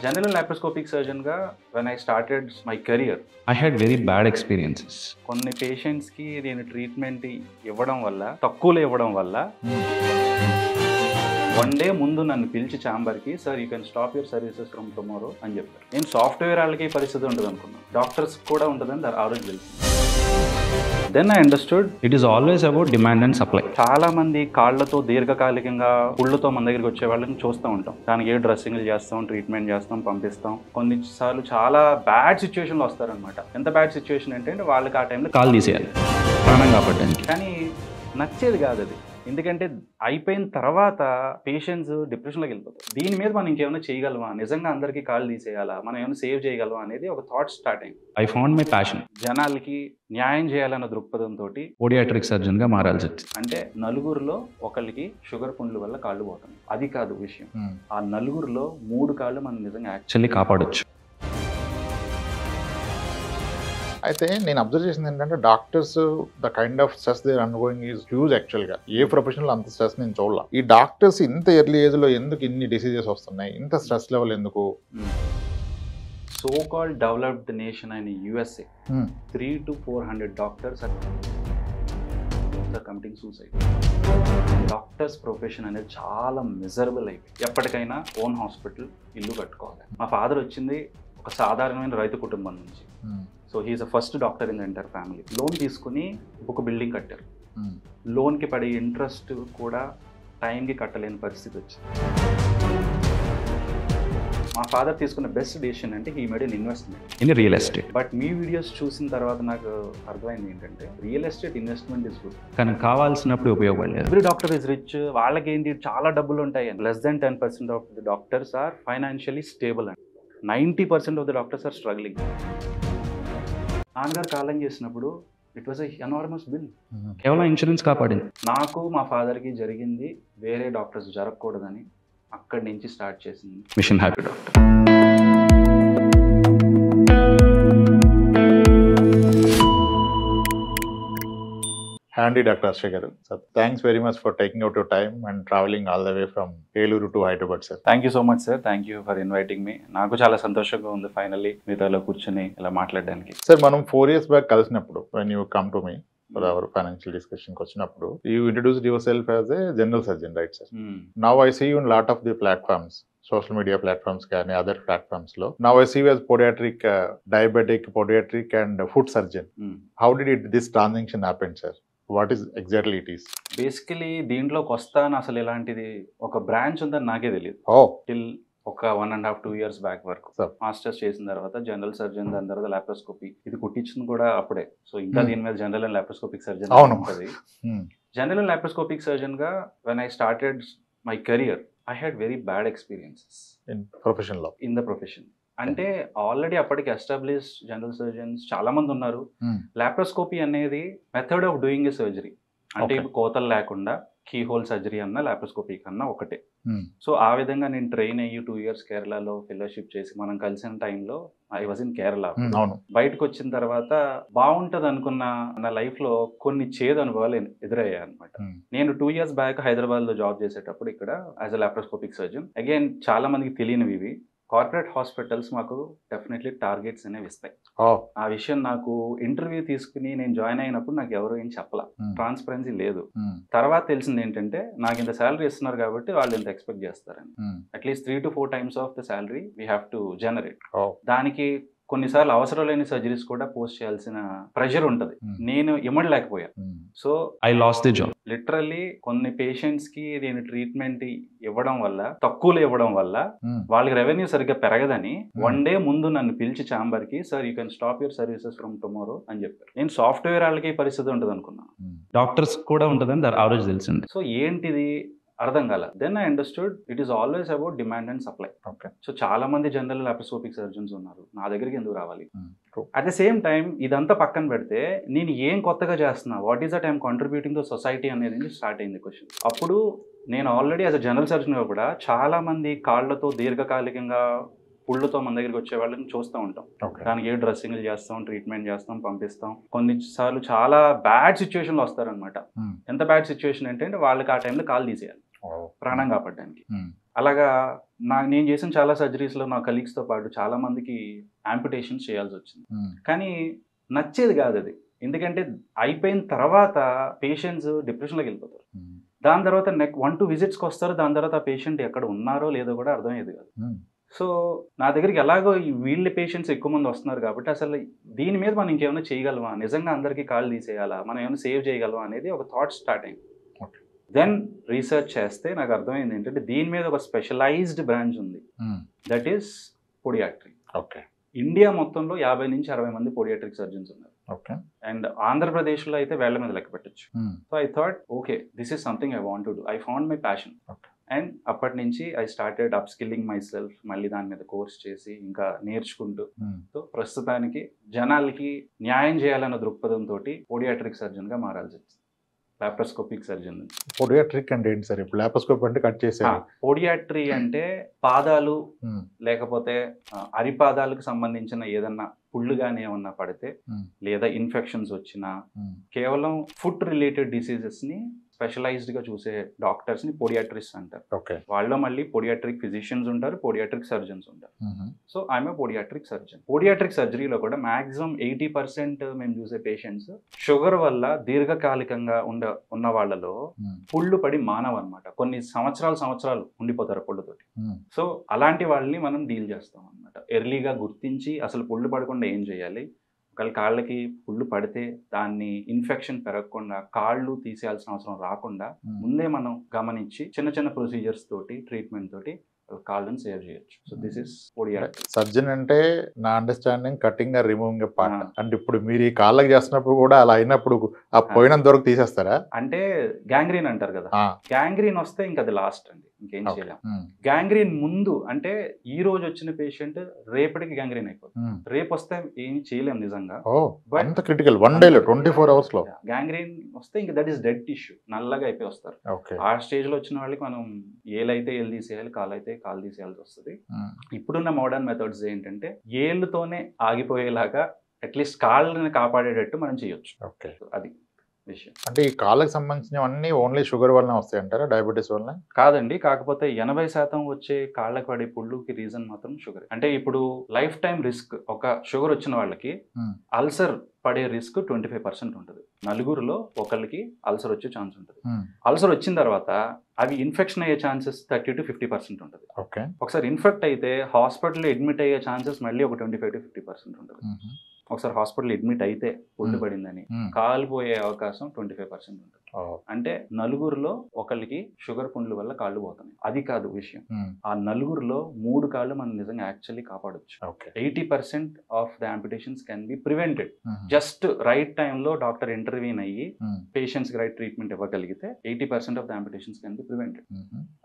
General laparoscopic surgeon ga when I started my career, I had very bad experiences. కొన్ని patients కి నేను treatment ఇవ్వడం వల్ల తక్కువలో ఇవ్వడం వల్ల వన్ డే ముందు నన్ను పిలిచి ఛాంబర్కి sir you can stop your services from tomorrow అని చెప్పారు. నేను సాఫ్ట్వేర్ వాళ్ళకి పరిస్థితి ఉంటుంది అనుకున్నాను, డాక్టర్స్ కూడా ఉంటుందని ఆ రోజు తెలిసింది. Then I understood It is always about demand and supply. చాలా మంది కాళ్లతో దీర్ఘకాలికంగా పుళ్ళతో మన దగ్గరికి వచ్చే వాళ్ళని చూస్తూ ఉంటాం. దానికి ఏ డ్రెస్సింగ్లు చేస్తాం, ట్రీట్మెంట్ చేస్తాం, పంపిస్తాం. కొన్నిసార్లు చాలా బ్యాడ్ సిచ్యువేషన్లో వస్తారనమాట. ఎంత బ్యాడ్ సిచ్యువేషన్ అంటే వాళ్ళకి ఆ టైంలో కాల్ తీసేయాలి ప్రాణం కాపాడడానికి. కానీ నచ్చేది కాదు అది, ఎందుకంటే అయిపోయిన తర్వాత పేషెంట్స్ డిప్రెషన్లోకి వెళ్ళిపోతారు. దీని మీద మనం ఇంకేమైనా చేయగలమా, నిజంగా అందరికీ కాళ్ళు తీసేయాలా, మనం ఏమైనా సేవ్ చేయగలమా అనేది ఒక థాట్ స్టార్ట్ అయింది. I found my passion. జనాలకి న్యాయం చేయాలన్న దృక్పథంతో Podiatric surgeon గా మారాల్సి వచ్చింది. అంటే నలుగురిలో ఒకరికి షుగర్ పుండ్ల వల్ల కాళ్ళు పోతుంది, అది కాదు విషయం. ఆ నలుగురిలో 3 కాళ్ళు మనం నిజంగా యాక్చువల్లీ కాపాడొచ్చు. అయితే నేను అబ్జర్వ్ చేసింది ఏంటంటే doctors the kind of stress they undergoing is huge. యాక్చువల్గా ఏ ప్రొఫెషనల్ అంత స్ట్రెస్ నేను చూడాల. ఈ డాక్టర్స్ ఇంత ఎర్లీ ఏజ్లో ఎందుకు ఇన్ని డిసీజెస్ వస్తున్నాయి, ఇంత స్ట్రెస్ లెవెల్ ఎందుకు? సో కాల్డ్ డెవలప్డ్ నేషన్ అయిన USA 300 to 400 doctors are committing suicide. Doctors profession అనేది చాలా మిజరబుల్ అయిపోయి, ఎప్పటికైనా ఓన్ హాస్పిటల్, ఇల్లు కట్టుకోవాలి. మా ఫాదర్ వచ్చింది ఒక సాధారణమైన రైతు కుటుంబం నుంచి. So he is the first doctor in the entire family. Loan తీసుకుని ఒక బిల్డింగ్ కట్టారు. లోన్కి పడే ఇంట్రెస్ట్ కూడా టైంకి కట్టలేని పరిస్థితి వచ్చింది. మా ఫాదర్ తీసుకున్న బెస్ట్ డెసిషన్ అంటే he made an investment in real estate. But మీ వీడియోస్ చూసిన తర్వాత నాకు అర్థమైంది ఏంటంటే real estate investment is good, కానీ కావాల్సినప్పుడు ఉపయోగపడలేదు. ఎవ్రీ డాక్టర్ ఇస్ రిచ్, వాళ్ళకి ఏంటి చాలా డబ్బులు ఉంటాయి. Less than 10% of the doctors are financially stable and 90% of the doctors are struggling. నాన్నగారు కాలం చేసినప్పుడు ఇట్ వాజ్ ఎనార్మస్ బిల్. కేవలం ఇన్సూరెన్స్ కాపాడింది. నాకు మా ఫాదర్కి జరిగింది వేరే డాక్టర్స్ జరగకూడదని అక్కడి నుంచి స్టార్ట్ చేసింది mission happy doctor. Handy doctor Akshay garu, sir thanks very much for taking out your time and travelling all the way from Eluru to Hyderabad. Sir thank you so much sir, thank you for inviting me. నాకు చాలా సంతోషంగా ఉంది finally మీతో ఇలా కూర్చొని ఇలా మాట్లాడడానికి. Sir మనం 4 years బ్యాక్ కలిసినప్పుడు when you come to me for our financial డిస్కషన్కి వచ్చినప్పుడు you introduced yourself as a general surgeon, right sir? Now I see you in lot of the platforms, social media platforms కానీ other platforms లో. Now I see you as podiatric, diabetic, podiatric and foot surgeon. How did this transaction happen sir? What is exactly it is? Basically దీంట్లోకి వస్తాను అసలు ఇలాంటిది ఒక branch ఉందని నాకే తెలియదు. టిల్ ఒక 1.5 2 years బ్యాక్ వరకు. మాస్టర్స్ చేసిన తర్వాత జనరల్ సర్జన్, దాని తర్వాత లాప్రోస్కోపీ, ఇది కుట్టించింది కూడా అప్పుడే. సో ఇంకా దీని మీద జనరల్ అండ్ లాప్రోస్కోపిక్ సర్జన్ ఉంటుంది. జనరల్ అండ్ లాప్రోస్కోపిక్ సర్జన్ గా when I started my career I had very bad experiences in the profession. అంటే ఆల్రెడీ అప్పటికి ఎస్టాబ్లిష్ జనరల్ సర్జన్స్ చాలా మంది ఉన్నారు. లాప్రోస్కోపీ అనేది method of doing a surgery. అంటే కోతలు లేకుండా కీ హోల్ సర్జరీ అన్న లాప్రోస్కోపీ కన్నా ఒకటే. సో ఆ విధంగా నేను ట్రైన్ అయ్యి 2 years కేరళలో ఫెలోషిప్ చేసి మనం కలిసిన టైంలో ఐ వాజ్ ఇన్ కేరళ. బయటకు వచ్చిన తర్వాత బాగుంటది అనుకున్న నా లైఫ్ లో కొన్ని చేదు అనుభవాలు ఎదురయ్యాయి అనమాట. నేను 2 years బ్యాక్ హైదరాబాద్ లో జాబ్ చేసేటప్పుడు ఇక్కడ as a laparoscopic surgeon. Again చాలా మందికి తెలియనివి ఇవి, కార్పొరేట్ హాస్పిటల్స్ మాకు డెఫినెట్లీ టార్గెట్స్ అనేవి ఇస్తాయి. ఆ విషయం నాకు ఇంటర్వ్యూ తీసుకుని నేను జాయిన్ అయినప్పుడు నాకు ఎవరు ఏం చెప్పలా, ట్రాన్స్పరెన్సీ లేదు. తర్వాత తెలిసింది ఏంటంటే నాకు ఇంత శాలరీ ఇస్తున్నారు కాబట్టి వాళ్ళు ఇంత ఎక్స్పెక్ట్ చేస్తారని. At least 3 to 4 times of the salary we have to generate. దానికి కొన్నిసార్లు అవసరం లేని సర్జరీస్ కూడా పోస్ట్ చేయాల్సిన ప్రెషర్ ఉంటుంది. నేను ఇమ్మడలేకపోయాను. So I lost the job. Literally కొన్ని పేషెంట్స్ కి నేను ట్రీట్మెంట్ ఇవ్వడం వల్ల, తక్కువలో ఇవ్వడం వల్ల వాళ్ళకి రెవెన్యూ సరిగ్గా పెరగదని వన్ డే ముందు నన్ను పిలిచి ఛాంబర్ కి sir you can stop your services from tomorrow అని చెప్పారు. నేను సాఫ్ట్వేర్ వాళ్ళకి పరిస్థితి ఉంటుంది అనుకున్నాను, డాక్టర్స్ కూడా ఉంటుందని ఆ రోజు తెలిసింది. సో ఏంటిది అర్థం కాల. Then I understood it is always about demand and supply. So చాలా మంది జనరల్ లాప్రోస్కోపిక్ సర్జన్స్ ఉన్నారు, నా దగ్గరికి ఎందుకు రావాలి? అట్ ద సేమ్ టైం ఇదంతా పక్కన పెడితే నేను ఏం కొత్తగా చేస్తున్నా, what is that I'm contributing to society అనేది స్టార్ట్ అయింది క్వశ్చన్. అప్పుడు నేను ఆల్రెడీ యాజ్ అ జనరల్ సర్జన్గా కూడా చాలా మంది కాళ్లతో దీర్ఘకాలికంగా పుళ్ళతో మన దగ్గరికి వచ్చే వాళ్ళని చూస్తూ ఉంటాం. దానికి ఏ డ్రెస్సింగ్లు చేస్తాం, ట్రీట్మెంట్ చేస్తాం, పంపిస్తాం. కొన్నిసార్లు చాలా బ్యాడ్ సిచ్యువేషన్లో వస్తారనమాట. ఎంత బ్యాడ్ సిచ్యువేషన్ అంటే వాళ్ళకి ఆ టైంలో కాలు తీసేయాలి ప్రాణం కాపాడడానికి. అలాగా నేను చేసిన చాలా సర్జరీస్లో నా కలీగ్స్తో పాటు చాలా మందికి యాంపిటేషన్స్ చేయాల్సి వచ్చింది. కానీ నచ్చేది కాదు అది. ఎందుకంటే అయిపోయిన తర్వాత పేషెంట్స్ డిప్రెషన్లోకి వెళ్ళిపోతారు. దాని తర్వాత 1-2 విజిట్స్కి వస్తారు. దాని తర్వాత ఆ పేషెంట్ ఎక్కడ ఉన్నారో లేదో కూడా అర్థమయ్యేది కాదు. సో నా దగ్గరికి ఎలాగో వీళ్ళ పేషెంట్స్ ఎక్కువ మంది వస్తున్నారు కాబట్టి అసలు దీని మీద మనం ఇంకేమైనా చేయగలమా, నిజంగా అందరికీ కాళ్ళు తీసేయాలా, మనం ఏమైనా సేవ్ చేయగలమా అనేది ఒక థాట్ స్టార్ట్ అయింది. దెన్ రీసెర్చ్ చేస్తే నాకు అర్థమైంది ఏంటంటే దీని మీద ఒక స్పెషలైజ్డ్ బ్రాంచ్ ఉంది. That is podiatry. Okay. India మొత్తంలో 50 నుంచి 60 మంది పొడియాట్రిక్ సర్జన్స్ ఉన్నారు. ఓకే. అండ్ ఆంధ్రప్రదేశ్లో అయితే వేళ్ల మీద లెక్క పెట్టచ్చు. So I thought okay, this is something I want to do. I found my passion. And అప్పటి నుంచి I started up skilling myself. మళ్ళీ దాని మీద కోర్స్ చేసి ఇంకా నేర్చుకుంటూ, సో ప్రస్తుతానికి జనాలకి న్యాయం చేయాలన్న దృక్పథంతో పొడియాట్రిక్ సర్జన్గా మారాల్సి వచ్చింది. Laparoscopic surgeon. పొడియాట్రిక్ అంటే ఏంటి సార్? ఇప్పుడు లాప్రోస్కోపీ అంటే కట్ చేసేది. పొడియాట్రీ అంటే పాదాలు లేకపోతే అరిపాదాలకు సంబంధించిన ఏదన్నా పుళ్ళు కానీ ఏమన్నా పడితే లేదా ఇన్ఫెక్షన్స్ వచ్చినా కేవలం ఫుట్ రిలేటెడ్ డిసీజెస్ ని స్పెషలైజ్డ్ గా చూసే డాక్టర్స్ ని పొడియాట్రిస్ట్ అంటారు. వాళ్ళలో మళ్ళీ పొడియాట్రిక్ ఫిజిషియన్స్ ఉంటారు, పొడియాట్రిక్ సర్జన్స్ ఉంటారు. So I'm a podiatric surgeon. Podiatric సర్జరీలో కూడా మాక్సిమం 80% మేము చూసే పేషెంట్స్ షుగర్ వల్ల దీర్ఘకాలికంగా ఉన్న వాళ్ళలో పుళ్ళు పడి మానవ అనమాట. కొన్ని సంవత్సరాలు ఉండిపోతారు పుళ్ళతోటి. సో అలాంటి వాళ్ళని మనం డీల్ చేస్తాం అనమాట. ఎర్లీగా గుర్తించి అసలు పుళ్ళు పడకుండా ఏం చేయాలి, ఒకవేళ కాళ్ళకి పుళ్ళు పడితే దాన్ని ఇన్ఫెక్షన్ పెరగకుండా కాళ్ళు తీసేయాల్సిన అవసరం రాకుండా ముందే మనం గమనించి చిన్న చిన్న ప్రొసీజర్స్ తోటి ట్రీట్మెంట్ తోటి కాళ్ళని సేవ్ చేయొచ్చు. So this is podiatry. Surgeon అంటే నా understanding cutting or removing a part. అంటే ఇప్పుడు మీరు ఈ కాళ్ళకి చేస్తున్నప్పుడు కూడా అలా అయినప్పుడు ఆ పోయినంత వరకు తీసేస్తారా? అంటే గ్యాంగ్రీన్ అంటారు కదా, గ్యాంగ్రీన్ వస్తే ఇంకా అది లాస్ట్ అండి, ఇంకేం చేయలేం. గ్యాంగ్రీన్ ముందు అంటే ఈ రోజు వచ్చిన పేషెంట్ రేపటికి గ్యాంగ్రీన్ అయిపోతుంది. రేపు వస్తే ఏం చేయలేం నిజంగా. అంత క్రిటికల్ 1 day 24 hours లో గ్యాంగ్రీన్ వస్తే ఇంకా దట్ ఈస్ డెడ్ టిష్యూ, నల్లగా అయిపోయి వస్తారు. ఆ స్టేజ్ లో వచ్చిన వాళ్ళకి మనం ఏలైతే ఏలు తీసేయాలి, కాలైతే కాలు తీసేయాల్సి వస్తుంది. ఇప్పుడున్న మోడర్న్ మెథడ్స్ ఏంటంటే ఏళ్ళతోనే ఆగిపోయేలాగా అట్లీస్ట్ కాళ్ళని కాపాడేటట్టు మనం చేయొచ్చు. అది విషయం. అంటే ఈ కాళ్ళకి సంబంధించినవన్నీ ఓన్లీ షుగర్ వల్ల వస్తాయి అంటారా, డయాబెటీస్ వల్ల? కాదండి, కాకపోతే 80% వచ్చే కాళ్ళకి పడే పుళ్ళుకి రీజన్ మాత్రం షుగర్. అంటే ఇప్పుడు లైఫ్ టైం రిస్క్ ఒక షుగర్ వచ్చిన వాళ్ళకి అల్సర్ పడే రిస్క్ 25% ఉంటుంది. నలుగురిలో ఒకళ్ళకి అల్సర్ వచ్చే ఛాన్స్ ఉంటుంది. అల్సర్ వచ్చిన తర్వాత అవి ఇన్ఫెక్షన్ అయ్యే ఛాన్సెస్ 30 to 50% ఉంటుంది. ఒకసారి ఇన్ఫెక్ట్ అయితే హాస్పిటల్లో అడ్మిట్ అయ్యే ఛాన్సెస్ మళ్ళీ ఒక 25 to 50% ఉంటుంది. ఒకసారి హాస్పిటల్ అడ్మిట్ అయితే పుళ్ళు పడిందని కాలిపోయే అవకాశం 25% ఉంటుంది. అంటే నలుగురిలో ఒకళ్ళకి షుగర్ పుండ్ల వల్ల కాళ్ళు పోతున్నాయి. అది కాదు విషయం. ఆ నలుగురిలో 3 కాళ్ళు మనం నిజంగా యాక్చువల్లీ కాపాడొచ్చు. 80% of the amputations can be prevented. Just right టైంలో డాక్టర్ ఇంటర్వ్యూన్ అయ్యి పేషెంట్స్ కి రైట్ ట్రీట్మెంట్ ఇవ్వగలిగితే 80% of the amputations can be prevented.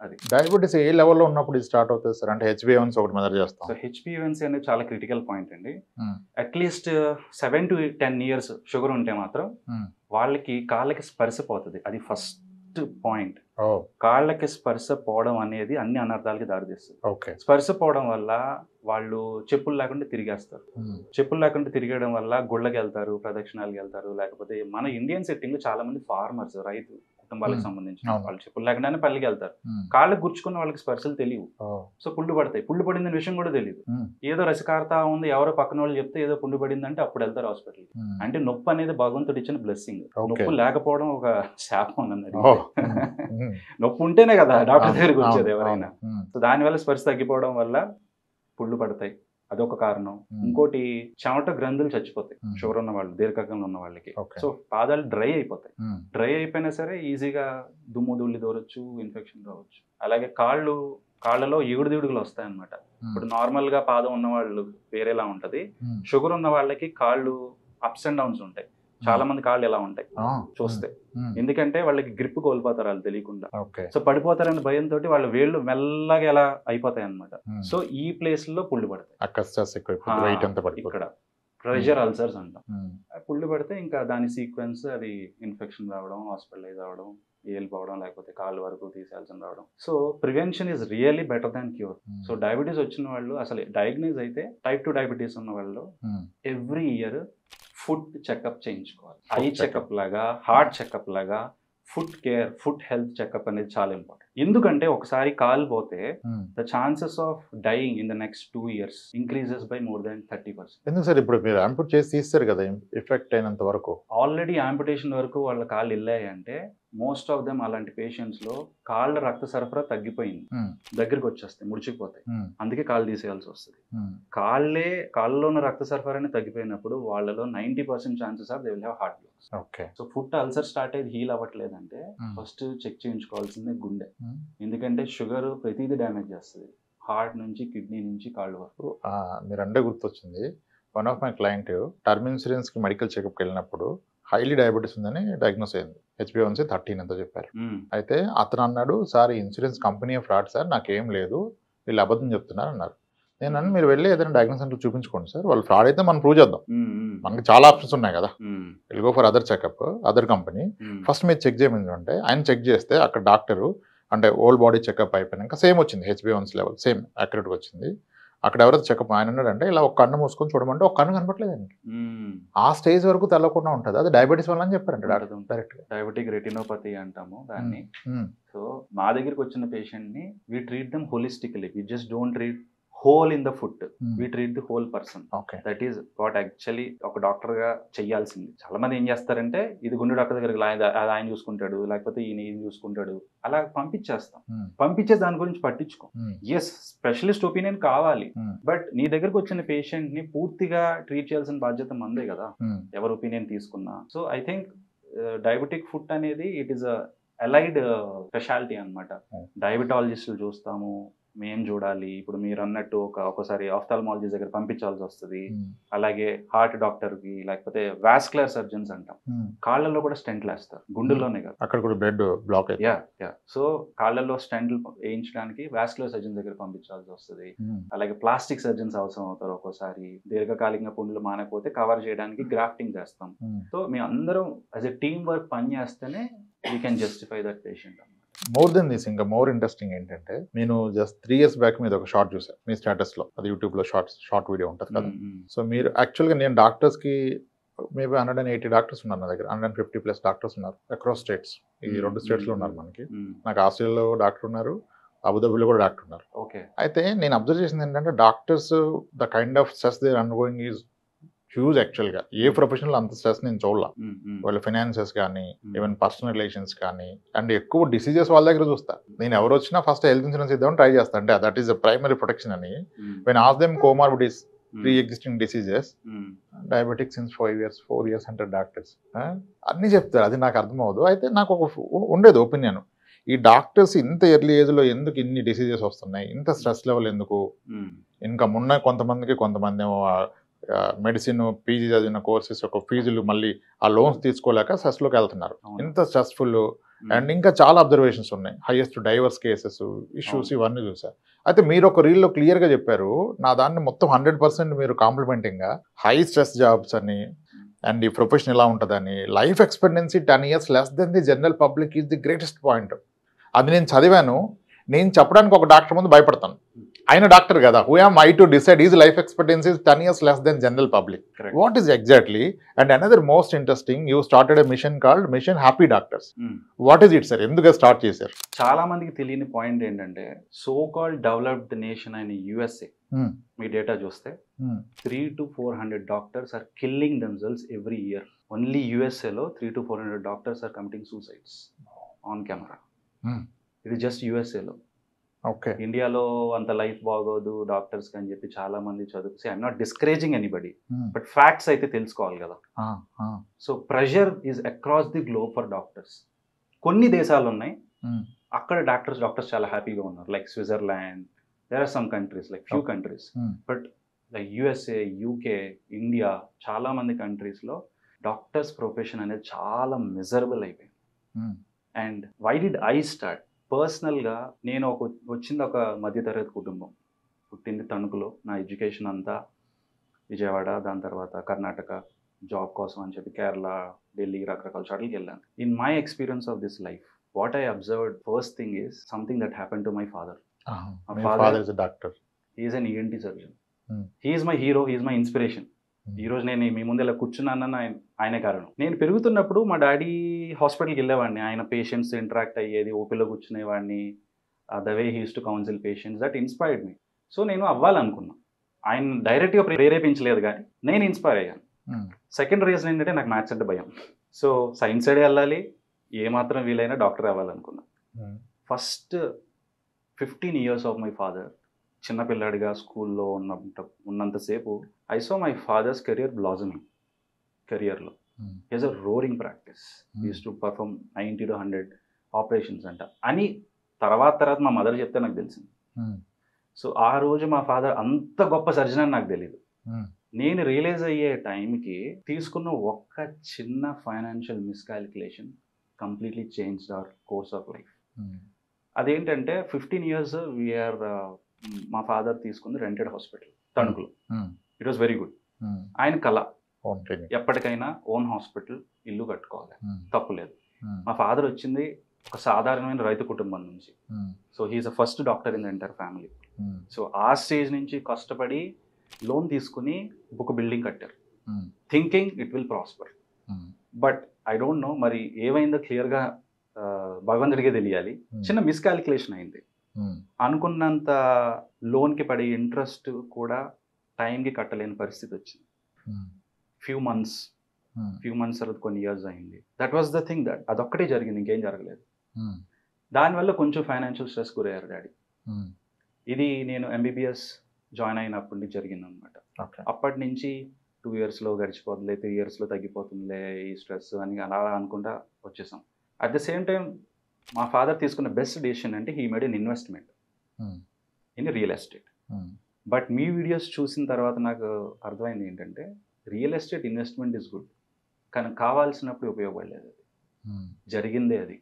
అది డయాబెటీస్ ఏ లెవెల్లో ఉన్నప్పుడు స్టార్ట్ అవుతుంది సార్? అంటే HbA1c ఒకటి మెజర్ చేస్తాం. సో HbA1c అనేది చాలా క్రిటికల్ పాయింట్ అండి. అట్లీస్ట్ 7 to 10 years షుగర్ ఉంటే మాత్రం వాళ్ళకి కాళ్ళకి స్పర్శ పోతుంది. అది ఫస్ట్ పాయింట్. కాళ్ళకి స్పర్శ పోవడం అనేది అన్ని అనర్థాలకి దారితీస్తుంది. స్పర్శ పోవడం వల్ల వాళ్ళు చెప్పులు లేకుండా తిరిగేస్తారు. చెప్పులు లేకుండా తిరిగడం వల్ల గుళ్ళకి వెళ్తారు, ప్రదక్షిణాలకు వెళ్తారు. లేకపోతే మన ఇండియన్ సెట్టింగ్ లో చాలా మంది ఫార్మర్స్, రైతు కుటుంబాలకు సంబంధించిన వాళ్ళు చెప్పులు లేకుండానే పల్లికి వెళ్తారు. కాళ్ళకి గుర్చుకున్న వాళ్ళకి స్పర్శలు తెలియవు. సో పుండు పడతాయి. పుండు పడింది విషయం కూడా తెలియదు. ఏదో రసికారత ఉంది, ఎవరో పక్కన వాళ్ళు చెప్తే ఏదో పుండు పడింది అంటే అప్పుడు వెళ్తారు హాస్పిటల్. అంటే నొప్పి అనేది భగవంతుడు ఇచ్చిన బ్లెస్సింగ్. నొప్పి లేకపోవడం ఒక శాపం అన్నది. నొప్పి ఉంటేనే కదా డాక్టర్ దగ్గరికి వచ్చేది ఎవరైనా. సో దానివల్ల స్పర్శ తగ్గిపోవడం వల్ల పుళ్ళు పడతాయి, అదొక కారణం. ఇంకోటి చెమట గ్రంథులు చచ్చిపోతాయి షుగర్ ఉన్న వాళ్ళు, దీర్ఘకాలంలో ఉన్న వాళ్ళకి. సో పాదాలు డ్రై అయిపోతాయి. డ్రై అయిపోయినా సరే ఈజీగా దుమ్ము ధూళి దూరొచ్చు, ఇన్ఫెక్షన్ రావచ్చు. అలాగే కాళ్ళలో ఎగుడుదిగుడుగులు వస్తాయి అన్నమాట. ఇప్పుడు నార్మల్ గా పాదం ఉన్న వాళ్ళు వేరేలా ఉంటది. షుగర్ ఉన్న వాళ్ళకి కాళ్ళు అప్స్ అండ్ డౌన్స్ ఉంటాయి. చాలా మంది కాళ్ళు ఎలా ఉంటాయి చూస్తే, ఎందుకంటే వాళ్ళకి గ్రిప్ కోల్పోతారు వాళ్ళు తెలియకుండా. సో పడిపోతారనే భయంతో వాళ్ళ వేళ్ళు మెల్లగా ఎలా అయిపోతాయి అన్నమాట. సో ఈ ప్లేస్ లో పుళ్ళు పడతాయి. ఇక్కడ ప్రెషర్ అల్సర్స్ అంటాం. పుళ్ళు పడితే ఇంకా దాని సీక్వెన్స్ అది ఇన్ఫెక్షన్ రావడం, హాస్పిటలైజ్ అవ్వడం, ఏలిపోవడం, లేకపోతే కాళ్ళు వరకు తీసేయాల్సిన రావడం. So prevention is really better than cure. So diabetes వచ్చిన వాళ్ళు అసలు డయాగ్నైజ్ అయితే type 2 డయాబెటీస్ ఉన్న వాళ్ళు ఎవ్రీ ఇయర్ ఫుడ్ చెకప్ చేయించుకోవాలి. ఐ చెకప్ లాగా, హార్ట్ చెకప్ లాగా ఫుట్ హెల్త్ చెకప్ అనేది చాలా ఇంపార్టెంట్. ఎందుకంటే ఒకసారి కాలు పోతే the chances of dyeing in the next 2 years increases by more than 30%. ఎందుకు సార్ ఇప్పుడు మీరు అంపూట్ చేసి తీస్తారు కదా ఎఫెక్ట్ అయినంత వరకు? ఆల్రెడీ యాంపుటేషన్ వరకు వాళ్ళ కాళ్ళు వెళ్ళాయి అంటే మోస్ట్ ఆఫ్ దెమ్ అలాంటి పేషెంట్స్ లో కాళ్ళ రక్త సరఫరా తగ్గిపోయింది, దగ్గరికి వచ్చేస్తాయి, ముడిచిపోతాయి, అందుకే కాళ్ళు తీసేయాల్సి వస్తుంది. కాళ్ళలో ఉన్న రక్త సరఫరాని తగ్గిపోయినప్పుడు వాళ్ళలో 90% chances of they will have heart blocks. So foot ulcer start అయ్యి హీల్ అవ్వట్లేదంటే ఫస్ట్ చెక్ చేయించుకోవాల్సిందే గుండె. ఎందుకంటే షుగర్ ప్రతిదీ డ్యామేజ్ చేస్తుంది, హార్ట్ నుంచి కిడ్నీ నుంచి కాళ్ళ వరకు. మీరు అంటే గుర్తొచ్చింది, one of my client term insurance కి మెడికల్ చెకప్కి వెళ్ళినప్పుడు హైలీ డయాబెటీస్ ఉందని డయాగ్నోస్ అయింది. HbA1c 13 ఎంతో చెప్పారు. అయితే అతను అన్నాడు, sir insurance company fraud sir, నాకేం లేదు, వీళ్ళు అబద్ధం చెప్తున్నారు అన్నారు. నేను అన్న, మీరు వెళ్ళి ఏదైనా డయాగ్నోస్ సెంటర్ చూపించుకోండి సార్, వాళ్ళు ఫ్రాడ్ అయితే మనం ప్రూవ్ చేద్దాం, మనకి చాలా ఆప్షన్స్ ఉన్నాయి కదా, will go for other checkup other company. First మీరు చెక్ చేయమని అంటే ఆయన చెక్ చేస్తే అక్కడ డాక్టరు అంటే ఓల్డ్ బాడీ చెకప్ అయిపోయినాక సేమ్ వచ్చింది, HbA1c లెవెల్ సేమ్ యాక్యురేట్గా వచ్చింది. అక్కడ ఎవరైతే చెకప్ ఆయన ఉన్నాడంటే ఇలా ఒక కన్ను మూసుకొని చూడమంటే ఒక కన్ను కనపట్లేదు ఆయనకి. ఆ స్టేజ్ వరకు తెల్లకుండా ఉంటుంది, అది డయాబెటీస్ వల్ల అని చెప్పారంటే డైరెక్ట్ డయాబెటిక్ రెటినోపతి అంటాము దాన్ని. సో మా దగ్గరికి వచ్చిన పేషెంట్ ని we treat them holistically, we just don't treat hole in the foot, we treat the whole person. That is what actually ఒక డాక్టర్ గా చెయ్యాల్సింది. చాలా మంది ఏం చేస్తారంటే ఇది గుండె డాక్టర్ దగ్గరికి ఆయన చూసుకుంటాడు, లేకపోతే ఈయన చూసుకుంటాడు, అలా పంపించేస్తాం. పంపించే దాని గురించి పట్టించుకో. ఎస్, స్పెషలిస్ట్ ఒపీనియన్ కావాలి, బట్ నీ దగ్గరకు వచ్చిన పేషెంట్ ని పూర్తిగా ట్రీట్ చేయాల్సిన బాధ్యత మందే కదా, ఎవరు ఒపీనియన్ తీసుకున్నా. So I think diabetic foot అనేది ఇట్ ఈస్ అలైడ్ స్పెషాలిటీ అనమాట. డయాబెటాలజిస్టులు చూస్తాము, మేం చూడాలి. ఇప్పుడు మీరు అన్నట్టు ఒకసారి ఆఫ్థాల్మాలజీ దగ్గర పంపించాల్సి వస్తుంది. అలాగే హార్ట్ డాక్టర్ కి, లేకపోతే వాస్కులర్ సర్జన్స్ అంటాం, కాళ్ళల్లో కూడా స్టెంట్లు వేస్తారు, గుండెల్లోనే కాదు, అక్కడ కూడా బ్లడ్ బ్లాక్. సో కాళ్ళల్లో స్టెంట్లు వేయించడానికి వాస్కులర్ సర్జన్ దగ్గర పంపించాల్సి వస్తుంది. అలాగే ప్లాస్టిక్ సర్జన్స్ అవసరం అవుతారు ఒక్కోసారి. దీర్ఘకాలిక పుండ్లు మానకపోతే కవర్ చేయడానికి గ్రాఫ్టింగ్ చేస్తాం. సో మేము అందరం యాజ్ ఎ టీమ్ వర్క్ పని చేస్తేనే we can justify that patient. More than this, ఇంకా మోర్ ఇంట్రెస్టింగ్ ఏంటంటే, నేను జస్ట్ 3 years బ్యాక్ మీద ఒక షార్ట్ చూసాను మీ స్టేటస్ లో, అది యూట్యూబ్ లో షార్ట్ వీడియో ఉంటుంది కదా. సో మీరు యాక్చువల్గా, నేను డాక్టర్స్ కి మేబీ 180 డాక్టర్స్ ఉన్నారు నా దగ్గర, 150+ డాక్టర్స్ ఉన్నారు అక్రాస్ స్టేట్స్. ఈ 2 states లో ఉన్నారు మనకి. నాకు ఆస్ట్రేలియాలో డాక్టర్ ఉన్నారు, అబుదాబిలో కూడా డాక్టర్ ఉన్నారు. అయితే నేను అబ్జర్వ్ చేసింది ఏంటంటే, doctors the kind of stress they under going is huge. యాక్చువల్గా ఏ ప్రొఫెషనల్ అంత స్ట్రెస్ నేను చూడాల. వాళ్ళ ఫైనాన్సెస్ కానీ, ఈవెన్ పర్సనల్ రిలేషన్స్ కానీ, అండ్ ఎక్కువ డిసీజెస్ వాళ్ళ దగ్గర చూస్తా. నేను ఎవరు వచ్చినా ఫస్ట్ హెల్త్ ఇన్సూరెన్స్ ఇద్దామని ట్రై చేస్తాను, అంటే that is the primary protection అని. When ask them comorbidities, pre existing diseases, diabetic since 4 years అంటారు డాక్టర్స్, అన్నీ చెప్తారు. అది నాకు అర్థమవుదు. అయితే నాకు ఒక ఉండేది ఒపీనియన్, ఈ డాక్టర్స్ ఇంత ఎర్లీ ఏజ్లో ఎందుకు ఇన్ని డిసీజెస్ వస్తున్నాయి, ఇంత స్ట్రెస్ లెవెల్ ఎందుకు? ఇంకా మొన్న కొంతమంది ఏమో మెడిసిన్ పీజీ చదివిన కోర్సెస్ యొక్క ఫీజులు మళ్ళీ ఆ లోన్స్ తీసుకోలేక స్ట్రెస్లోకి వెళ్తున్నారు. ఇంత స్ట్రెస్ఫుల్. అండ్ ఇంకా చాలా అబ్జర్వేషన్స్ ఉన్నాయి, హైయెస్ట్ డైవర్స్ కేసెస్, ఇష్యూస్, ఇవన్నీ చూసారు. అయితే మీరు ఒక రీల్లో క్లియర్గా చెప్పారు, నా దాన్ని మొత్తం 100% మీరు కాంప్లిమెంటింగ్గా హై స్ట్రెస్ జాబ్స్ అని, అండ్ ఈ ప్రొఫెషన్ ఎలా ఉంటుందని, life expectancy 10 years less then the general public is the greatest point. అది నేను చదివాను. నేను చెప్పడానికి ఒక డాక్టర్ ముందు భయపడతాను, ఆయన డాక్టర్ కదా, who am I to decide is life expectancy 10 years less than general public. What is exactly? And another most interesting, you started a mission called mission happy doctors. What is it sir? ఎందుకు start చేశారు? చాలా మందికి తెలియని point ఏంటంటే, so called developed nation అయిన USA మీ data చూస్తే 300 to 400 doctors are killing themselves every year. Only USA లో 300 to 400 doctors are committing suicides on camera. ఇది జస్ట్ USA లో. ఇండియాలో అంత లైఫ్ బాగోదు డాక్టర్స్ అని చెప్పి చాలా మంది చదువు. I'm not discouraging anybody, but facts అయితే తెలుసుకోవాలి కదా. So pressure is across the globe for doctors. కొన్ని దేశాలు ఉన్నాయి అక్కడ డాక్టర్స్ చాలా హ్యాపీగా ఉన్నారు, like Switzerland, there are some countries, like few countries. But like USA, UK, India, చాలా మంది కంట్రీస్లో డాక్టర్స్ ప్రొఫెషన్ అనేది చాలా మిజరబుల్ అయిపోయింది. And why did I start? పర్సనల్గా నేను వచ్చింది ఒక మధ్యతరగతి కుటుంబం, పుట్టింది తణుకులో, నా ఎడ్యుకేషన్ అంతా విజయవాడ, దాని తర్వాత కర్ణాటక, జాబ్ కోసం అని చెప్పి కేరళ, ఢిల్లీ, రకరకాల చోట్లకి వెళ్ళాను. In my experience of this life, what I observed first thing is something that happen to my father. My father is a doctor. He is an ENT surgeon. He is my hero, he is my inspiration. ఈ రోజు నేను మీ ముందు ఇలా కూర్చున్నానన్న ఆయనే కారణం. నేను పెరుగుతున్నప్పుడు మా డాడీ హాస్పిటల్కి వెళ్ళేవాడిని, ఆయన పేషెంట్స్ ఇంటరాక్ట్ అయ్యేది, ఓపీలో కూర్చునేవాడిని. The way he use to counsel patients that inspired me. So నేను అవ్వాలనుకున్నా, ఆయన డైరెక్ట్గా ప్రేరేపించలేదు కానీ నేను ఇన్స్పైర్ అయ్యాను. సెకండ్ రీజన్ ఏంటంటే నాకు మ్యాథ్స్ అంటే భయం. సో సైన్స్ సైడే వెళ్ళాలి, ఏమాత్రం వీలైనా డాక్టర్ అవ్వాలనుకున్నా. First 15 years of my father, చిన్నపిల్లాడిగా స్కూల్లో ఉన్నంతసేపు I saw my father's career blossoming. కెరియర్లో is a roaring practice, use to perform 90 to 100 operations అంట అని తర్వాత మా మదర్ చెప్తే నాకు తెలిసింది. సో ఆ రోజు మా ఫాదర్ అంత గొప్ప సర్జన్ అని నాకు తెలియదు. నేను రియలైజ్ అయ్యే టైంకి తీసుకున్న ఒక్క చిన్న financial miscalculation completely change our course of life. అదేంటంటే 15 years వీఆర్ మా ఫాదర్ తీసుకుంది రెంటెడ్ హాస్పిటల్ తణుకులో. It was very good. ఆయన కళ ఎప్పటికైనా ఓన్ హాస్పిటల్, ఇల్లు కట్టుకోవాలి, తప్పులేదు. మా ఫాదర్ వచ్చింది ఒక సాధారణమైన రైతు కుటుంబం నుంచి. So he is a first doctor in the entire family. So ఆ స్టేజ్ నుంచి కష్టపడి లోన్ తీసుకుని ఒక బిల్డింగ్ కట్టారు, thinking it will prosper. But I don't know మరి ఏమైందో క్లియర్గా భగవంతుడికే తెలియాలి. చిన్న మిస్కాలిక్యులేషన్ అయింది. అనుకున్నంత లోన్కి పడే ఇంట్రెస్ట్ కూడా టైంకి కట్టలేని పరిస్థితి వచ్చింది. ఫ్యూ మంత్స్ తర్వాత కొన్ని ఇయర్స్ అయింది. That was the thing, that అదొక్కటే జరిగింది, ఇంకేం జరగలేదు. దానివల్ల కొంచెం ఫైనాన్షియల్ స్ట్రెస్ గురయ్యారు డాడీ. ఇది నేను MBBS జాయిన్ అయినప్పటి నుంచి జరిగింది అనమాట. అప్పటి నుంచి 2 yearsలో గడిచిపోతుందిలే, 3 yearsలో తగ్గిపోతుందిలే ఈ స్ట్రెస్ అని అలా అనుకుంటా వచ్చేసాం. అట్ ద సేమ్ టైం మా ఫాదర్ తీసుకున్న బెస్ట్ డెసిషన్ అంటే he made an investment in real estate. But మీ వీడియోస్ చూసిన తర్వాత నాకు అర్థమైంది ఏంటంటే real estate investment is good, కానీ కావాల్సినప్పుడు ఉపయోగపడలేదు. అది జరిగిందే అది.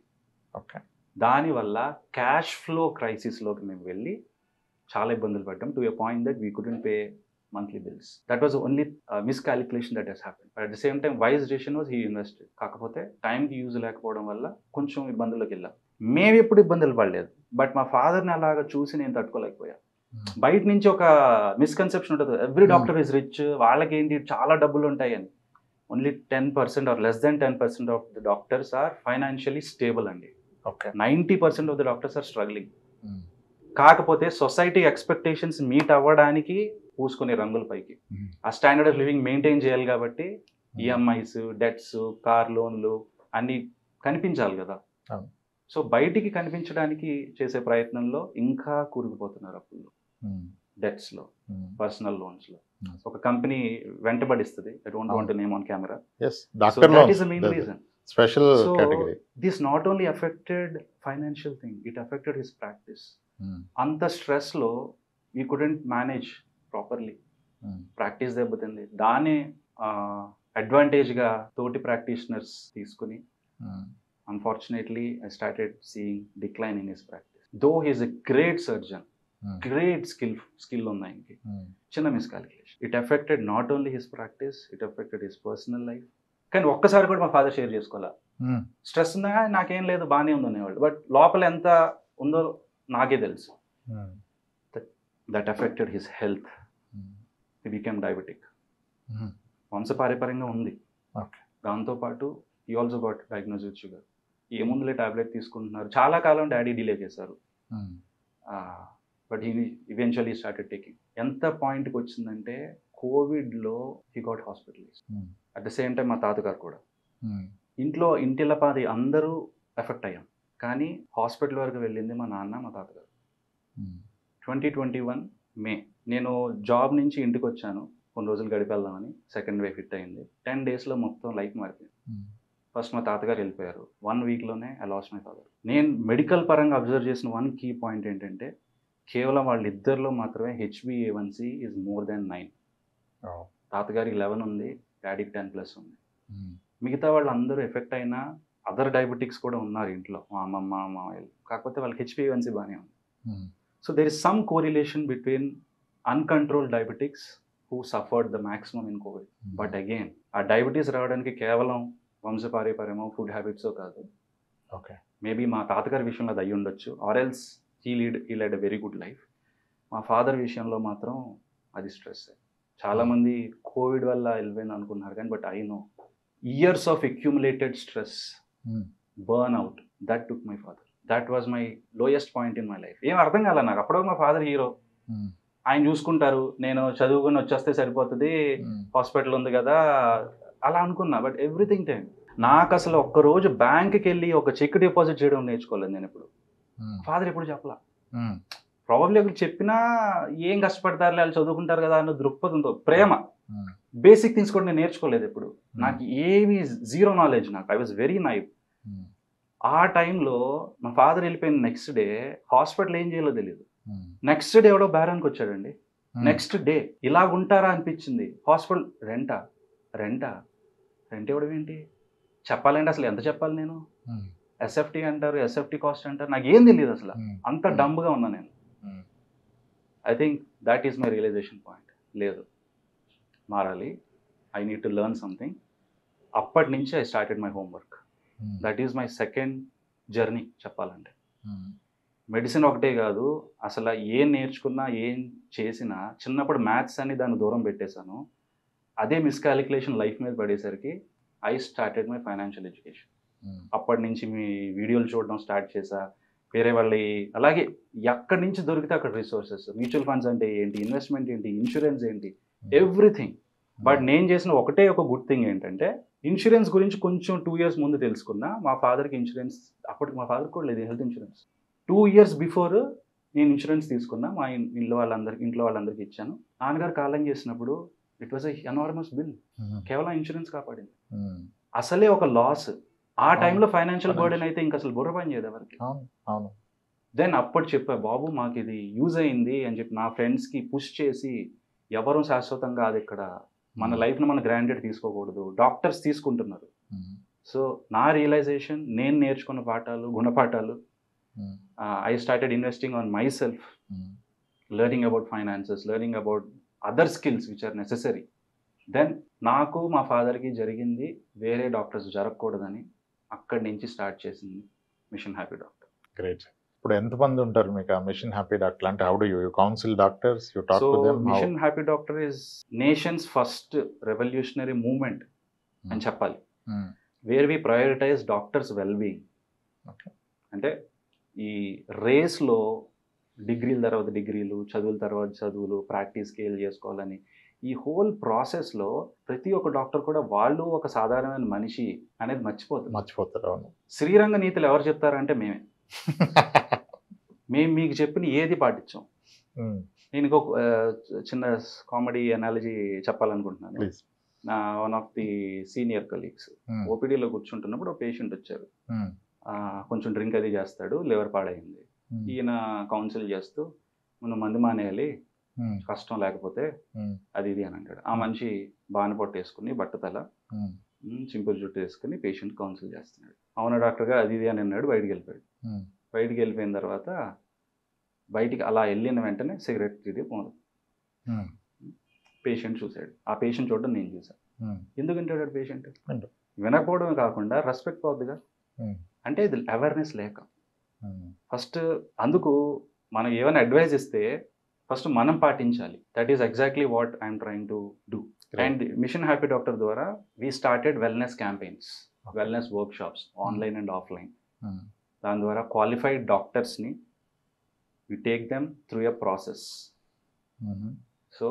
దానివల్ల క్యాష్ ఫ్లో క్రైసిస్లోకి మేము వెళ్ళి చాలా ఇబ్బందులు పడ్డాం. To a point that we couldn't pay monthly bills. That was the only miscalculation that has happened. But at the same time, wise decision was he invested. కాకపోతే టైంకి యూజ్ లేకపోవడం వల్ల కొంచెం ఇబ్బందుల్లోకి వెళ్ళాం. మేము ఎప్పుడు ఇబ్బందులు పడలేదు, బట్ మా ఫాదర్ని అలాగా చూసి నేను తట్టుకోలేకపోయా. బయట నుంచి ఒక మిస్కన్సెప్షన్ ఉంటుంది, ఎవ్రీ డాక్టర్ ఈజ్ రిచ్, వాళ్ళకి ఏంటి చాలా డబ్బులు ఉంటాయి అని. Only 10% or less than 10% of the doctors are financially stable అండి. 90% of the doctors are struggling. కాకపోతే సొసైటీ ఎక్స్పెక్టేషన్స్ మీట్ అవ్వడానికి పూసుకునే రంగుల పైకి ఆ స్టాండర్డ్ ఆఫ్ లివింగ్ మెయింటైన్ చేయాలి కాబట్టి ఈఎంఐస్, డెట్స్, కార్ లోన్లు అన్నీ కనిపించాలి కదా. సో బయటికి కనిపించడానికి చేసే ప్రయత్నంలో ఇంకా కూరుకుపోతున్నారు అప్పుల్లో, డెట్స్లో, పర్సనల్ లోన్స్లో. ఒక కంపెనీ వెంటబడిస్తుంది, I don't want to name on camera. So that is the main reason. So this not only affected financial thing, it affected his practice. అంత స్ట్రెస్లో we couldn't manage properly, practice దెబ్బతింది. దానే అడ్వాంటేజ్గా తోటి practitioners తీసుకుని unfortunately I started seeing decline in his practice. Though he's a great surgeon, great skill ఉంది ఆయనకి. చిన్న miscalculation, it affected not only his practice, it affected his personal life. కానీ ఒక్కసారి కూడా మా ఫాదర్ షేర్ చేసుకోవాలా, స్ట్రెస్ ఉందా నాకేం లేదు బాగానే ఉంది అనేవాళ్ళు. బట్ లోపల ఎంత ఉందో నాకే తెలుసు. That affected his health. He became diabetic. వంశపారంపర్యంగా ఉంది. దాంతోపాటు he also got diagnose with sugar. ఏముందులే టాబ్లెట్ తీసుకుంటున్నారు, చాలా కాలం డాడీ డిలే చేశారు. But he eventually started taking. ఎంత పాయింట్కి వచ్చిందంటే కోవిడ్లో he got hospitalize. At the same time మా తాతగారు కూడా. ఇంటిల్లపాది అందరూ ఎఫెక్ట్ అయ్యాం, కానీ హాస్పిటల్ వరకు వెళ్ళింది మా నాన్న, మా తాతగారు. 2021 మే నేను జాబ్ నుంచి ఇంటికి వచ్చాను, కొన్ని రోజులు గడిపెళ్దామని. సెకండ్ వేవ్ హిట్ అయింది. 10 daysలో మొత్తం లైఫ్ మారిపోయింది. ఫస్ట్ మా తాతగారు వెళ్ళిపోయారు. 1 weekలోనే ఐ లాస్ట్ మై ఫాదర్. నేను మెడికల్ పరంగా అబ్జర్వ్ చేసిన 1 key పాయింట్ ఏంటంటే కేవలం వాళ్ళిద్దరిలో మాత్రమే HbA1c ఈజ్ మోర్ దాన్ 9. తాతగారికి 11 ఉంది, డాడీకి 10+ ఉంది. మిగతా వాళ్ళు అందరూ ఎఫెక్ట్ అయినా అదర్ డయాబెటిక్స్ కూడా ఉన్నారు ఇంట్లో, మా అమ్మమ్మ, మామయ్యలు. కాకపోతే వాళ్ళకి HbA1c బాగానే ఉంది. So there is some correlation between uncontrolled diabetics who suffered the maximum in Covid. But again ఆ డయాబెటీస్ రావడానికి కేవలం వంశపారంపర్యమో ఫుడ్ హ్యాబిట్సో కాదు. మేబీ మా తాతగారి విషయంలో అది అయ్యి ఉండొచ్చు, or else he lead a very good life. మా ఫాదర్ విషయంలో మాత్రం అది స్ట్రెస్. చాలా మంది కోవిడ్ వల్ల వెళ్ళిపోయింది అనుకున్నారు కానీ but I know years of accumulated stress, burn out, that took my father. That was my lowest point in my life. ఏం అర్థం కాలే నాకు. అప్పుడు మా ఫాదర్ హీరో, ఆయన చూసుకుంటారు, నేను చదువుకుని వచ్చేస్తే సరిపోతుంది, హాస్పిటల్ ఉంది కదా అలా అనుకున్నా. బట్ ఎవ్రీథింగ్ టైం నాకు అసలు ఒక్కరోజు బ్యాంక్కి వెళ్ళి ఒక చెక్ డిపాజిట్ చేయడం నేర్చుకోలేదు నేను ఎప్పుడు. ఫాదర్ ఎప్పుడు చెప్పలా. ప్రాబబ్లీ ఒకరు చెప్పినా ఏం కష్టపడతారు వాళ్ళు చదువుకుంటారు కదా అన్న దృక్పథంతో, ప్రేమ, బేసిక్ థింగ్స్ కూడా నేను నేర్చుకోలేదు ఎప్పుడు. నాకు ఏమీ జీరో నాలెడ్జ్. నాకు ఐ వాజ్ వెరీ నైవ్. ఆ టైంలో మా ఫాదర్ వెళ్ళిపోయిన నెక్స్ట్ డే హాస్పిటల్ ఏం చేయాలో తెలియదు. నెక్స్ట్ డే ఎవడో బేరానికి వచ్చాడండి. నెక్స్ట్ డే ఇలాగుంటారా అనిపించింది. హాస్పిటల్ రెంట్ ఇవ్వడం ఏంటి చెప్పాలంటే అసలు ఎంత చెప్పాలి నేను? ఎస్ఎఫ్టీ అంటారు, ఎస్ఎఫ్టీ కాస్ట్ అంటారు, నాకు ఏం తెలియదు అసలు. అంత డంబ్గా ఉన్నా నేను. I think that is my realisation point. లేదు, మారాలి, I need to learn something. అప్పటి నుంచి I started my homework. That is my second journey చెప్పాలంటే. మెడిసిన్ ఒకటే కాదు, అసలు ఏం నేర్చుకున్నా ఏం చేసినా చిన్నప్పుడు మ్యాథ్స్ అని దాన్ని దూరం పెట్టేశాను. అదే మిస్కాలిక్యులేషన్ లైఫ్ మీద పడేసరికి I started my financial education. అప్పటి నుంచి మీ వీడియోలు చూడడం స్టార్ట్ చేశా. వేరే వాళ్ళ అలాగే ఎక్కడి నుంచి దొరికితే అక్కడ రిసోర్సెస్, మ్యూచువల్ ఫండ్స్ అంటే ఏంటి, ఇన్వెస్ట్మెంట్ ఏంటి, ఇన్సూరెన్స్ ఏంటి, ఎవ్రీథింగ్. బట్ నేను చేసిన ఒకటే ఒక గుడ్ థింగ్ ఏంటంటే ఇన్సూరెన్స్ గురించి కొంచెం 2 years ముందు తెలుసుకున్నా. మా ఫాదర్కి ఇన్సూరెన్స్ అప్పటికి మా ఫాదర్ కూడా లేదు హెల్త్ ఇన్సూరెన్స్. 2 years బిఫోర్ నేను ఇన్సూరెన్స్ తీసుకున్నా. మా ఇంట్లో వాళ్ళందరికీ ఇచ్చాను. నాన్నగారు కాలం చేసినప్పుడు ఇట్ వాజ్ ఎనార్మస్ బిల్. కేవలం ఇన్సూరెన్స్ కాపాడింది. అసలే ఒక లాస్. ఆ టైంలో ఫైనాన్షియల్ బర్డెన్ అయితే ఇంకా అసలు బుర్ర పని చేయదు ఎవరికి. దెన్ అప్పుడు చెప్పా, బాబు మాకు ఇది యూజ్ అయింది అని చెప్పి నా ఫ్రెండ్స్కి పుష్ చేసి, ఎవరు శాశ్వతంగా కాదు ఇక్కడ, మన లైఫ్ను మనం గ్రాంటెడ్ తీసుకోకూడదు, డాక్టర్స్ తీసుకుంటున్నారు. సో నా రియలైజేషన్, నేను నేర్చుకున్న పాఠాలు, గుణపాఠాలు, I started investing on myself, learning about finances, learning about other skills which are necessary. Then నాకు మా ఫాదర్కి జరిగింది వేరే డాక్టర్స్ జరగకూడదని అక్కడి నుంచి స్టార్ట్ చేసింది మిషన్ హ్యాపీ డాక్టర్. గ్రేట్. ఇప్పుడు ఎంతమంది ఉంటారు మీకు మిషన్ హ్యాపీ డాక్టర్? అంటే how do you counsel doctors, you talk to them? Mission happy doctor is nations first revolutionary movement అని చెప్పాలి. Where we prioritise doctors well being. అంటే ఈ రేస్లో డిగ్రీల తర్వాత డిగ్రీలు, చదువుల తర్వాత చదువులు, ప్రాక్టీస్ స్కేల్ చేసుకోవాలని ఈ హోల్ ప్రాసెస్లో ప్రతి ఒక్క డాక్టర్ కూడా వాళ్ళు ఒక సాధారణమైన మనిషి అనేది మర్చిపోతారు. అవును. శ్రీరంగ నీతులు ఎవరు చెప్తారంటే మేమే. మేము మీకు చెప్పిన ఏది పాటించాం. నేను ఇంకొక చిన్న కామెడీ అనాలజీ చెప్పాలనుకుంటున్నాను. నా one of the senior colleagues ఓపీడీలో కూర్చుంటున్నప్పుడు ఒక పేషెంట్ వచ్చారు. కొంచెం డ్రింక్ అది చేస్తాడు, లివర్ పాడైంది. ఈయన కౌన్సిల్ చేస్తూ మనం మందు మానేయాలి, కష్టం లేకపోతే అది ఇది అని అంటాడు. ఆ మనిషి బాణపొట్టు వేసుకుని, బట్టతల, చింపుల్ జుట్టు వేసుకుని పేషెంట్ కౌన్సిల్ చేస్తున్నాడు. అవునా డాక్టర్గా అది ఇది అని అన్నాడు. బయటికి వెళ్ళిపోయాడు. బయటికి వెళ్ళిపోయిన తర్వాత బయటికి అలా వెళ్ళిన వెంటనే సిగరెట్ ఇది పోదు. పేషెంట్ చూశాడు. ఆ పేషెంట్ చూడడం నేను చూసాను. ఎందుకు వింటాడు పేషెంట్? వినకపోవడమే కాకుండా రెస్పెక్ట్ పోద్దుగా. అంటే ఇది అవేర్నెస్ లేక. ఫస్ట్ అందుకు మనం ఏమైనా అడ్వైజ్ ఇస్తే ఫస్ట్ మనం పాటించాలి. That is exactly what I'm trying to do. And mission happy doctor ద్వారా we started wellness campaigns, wellness workshops, online and offline. దాని ద్వారా క్వాలిఫైడ్ డాక్టర్స్ని we take them through a process. So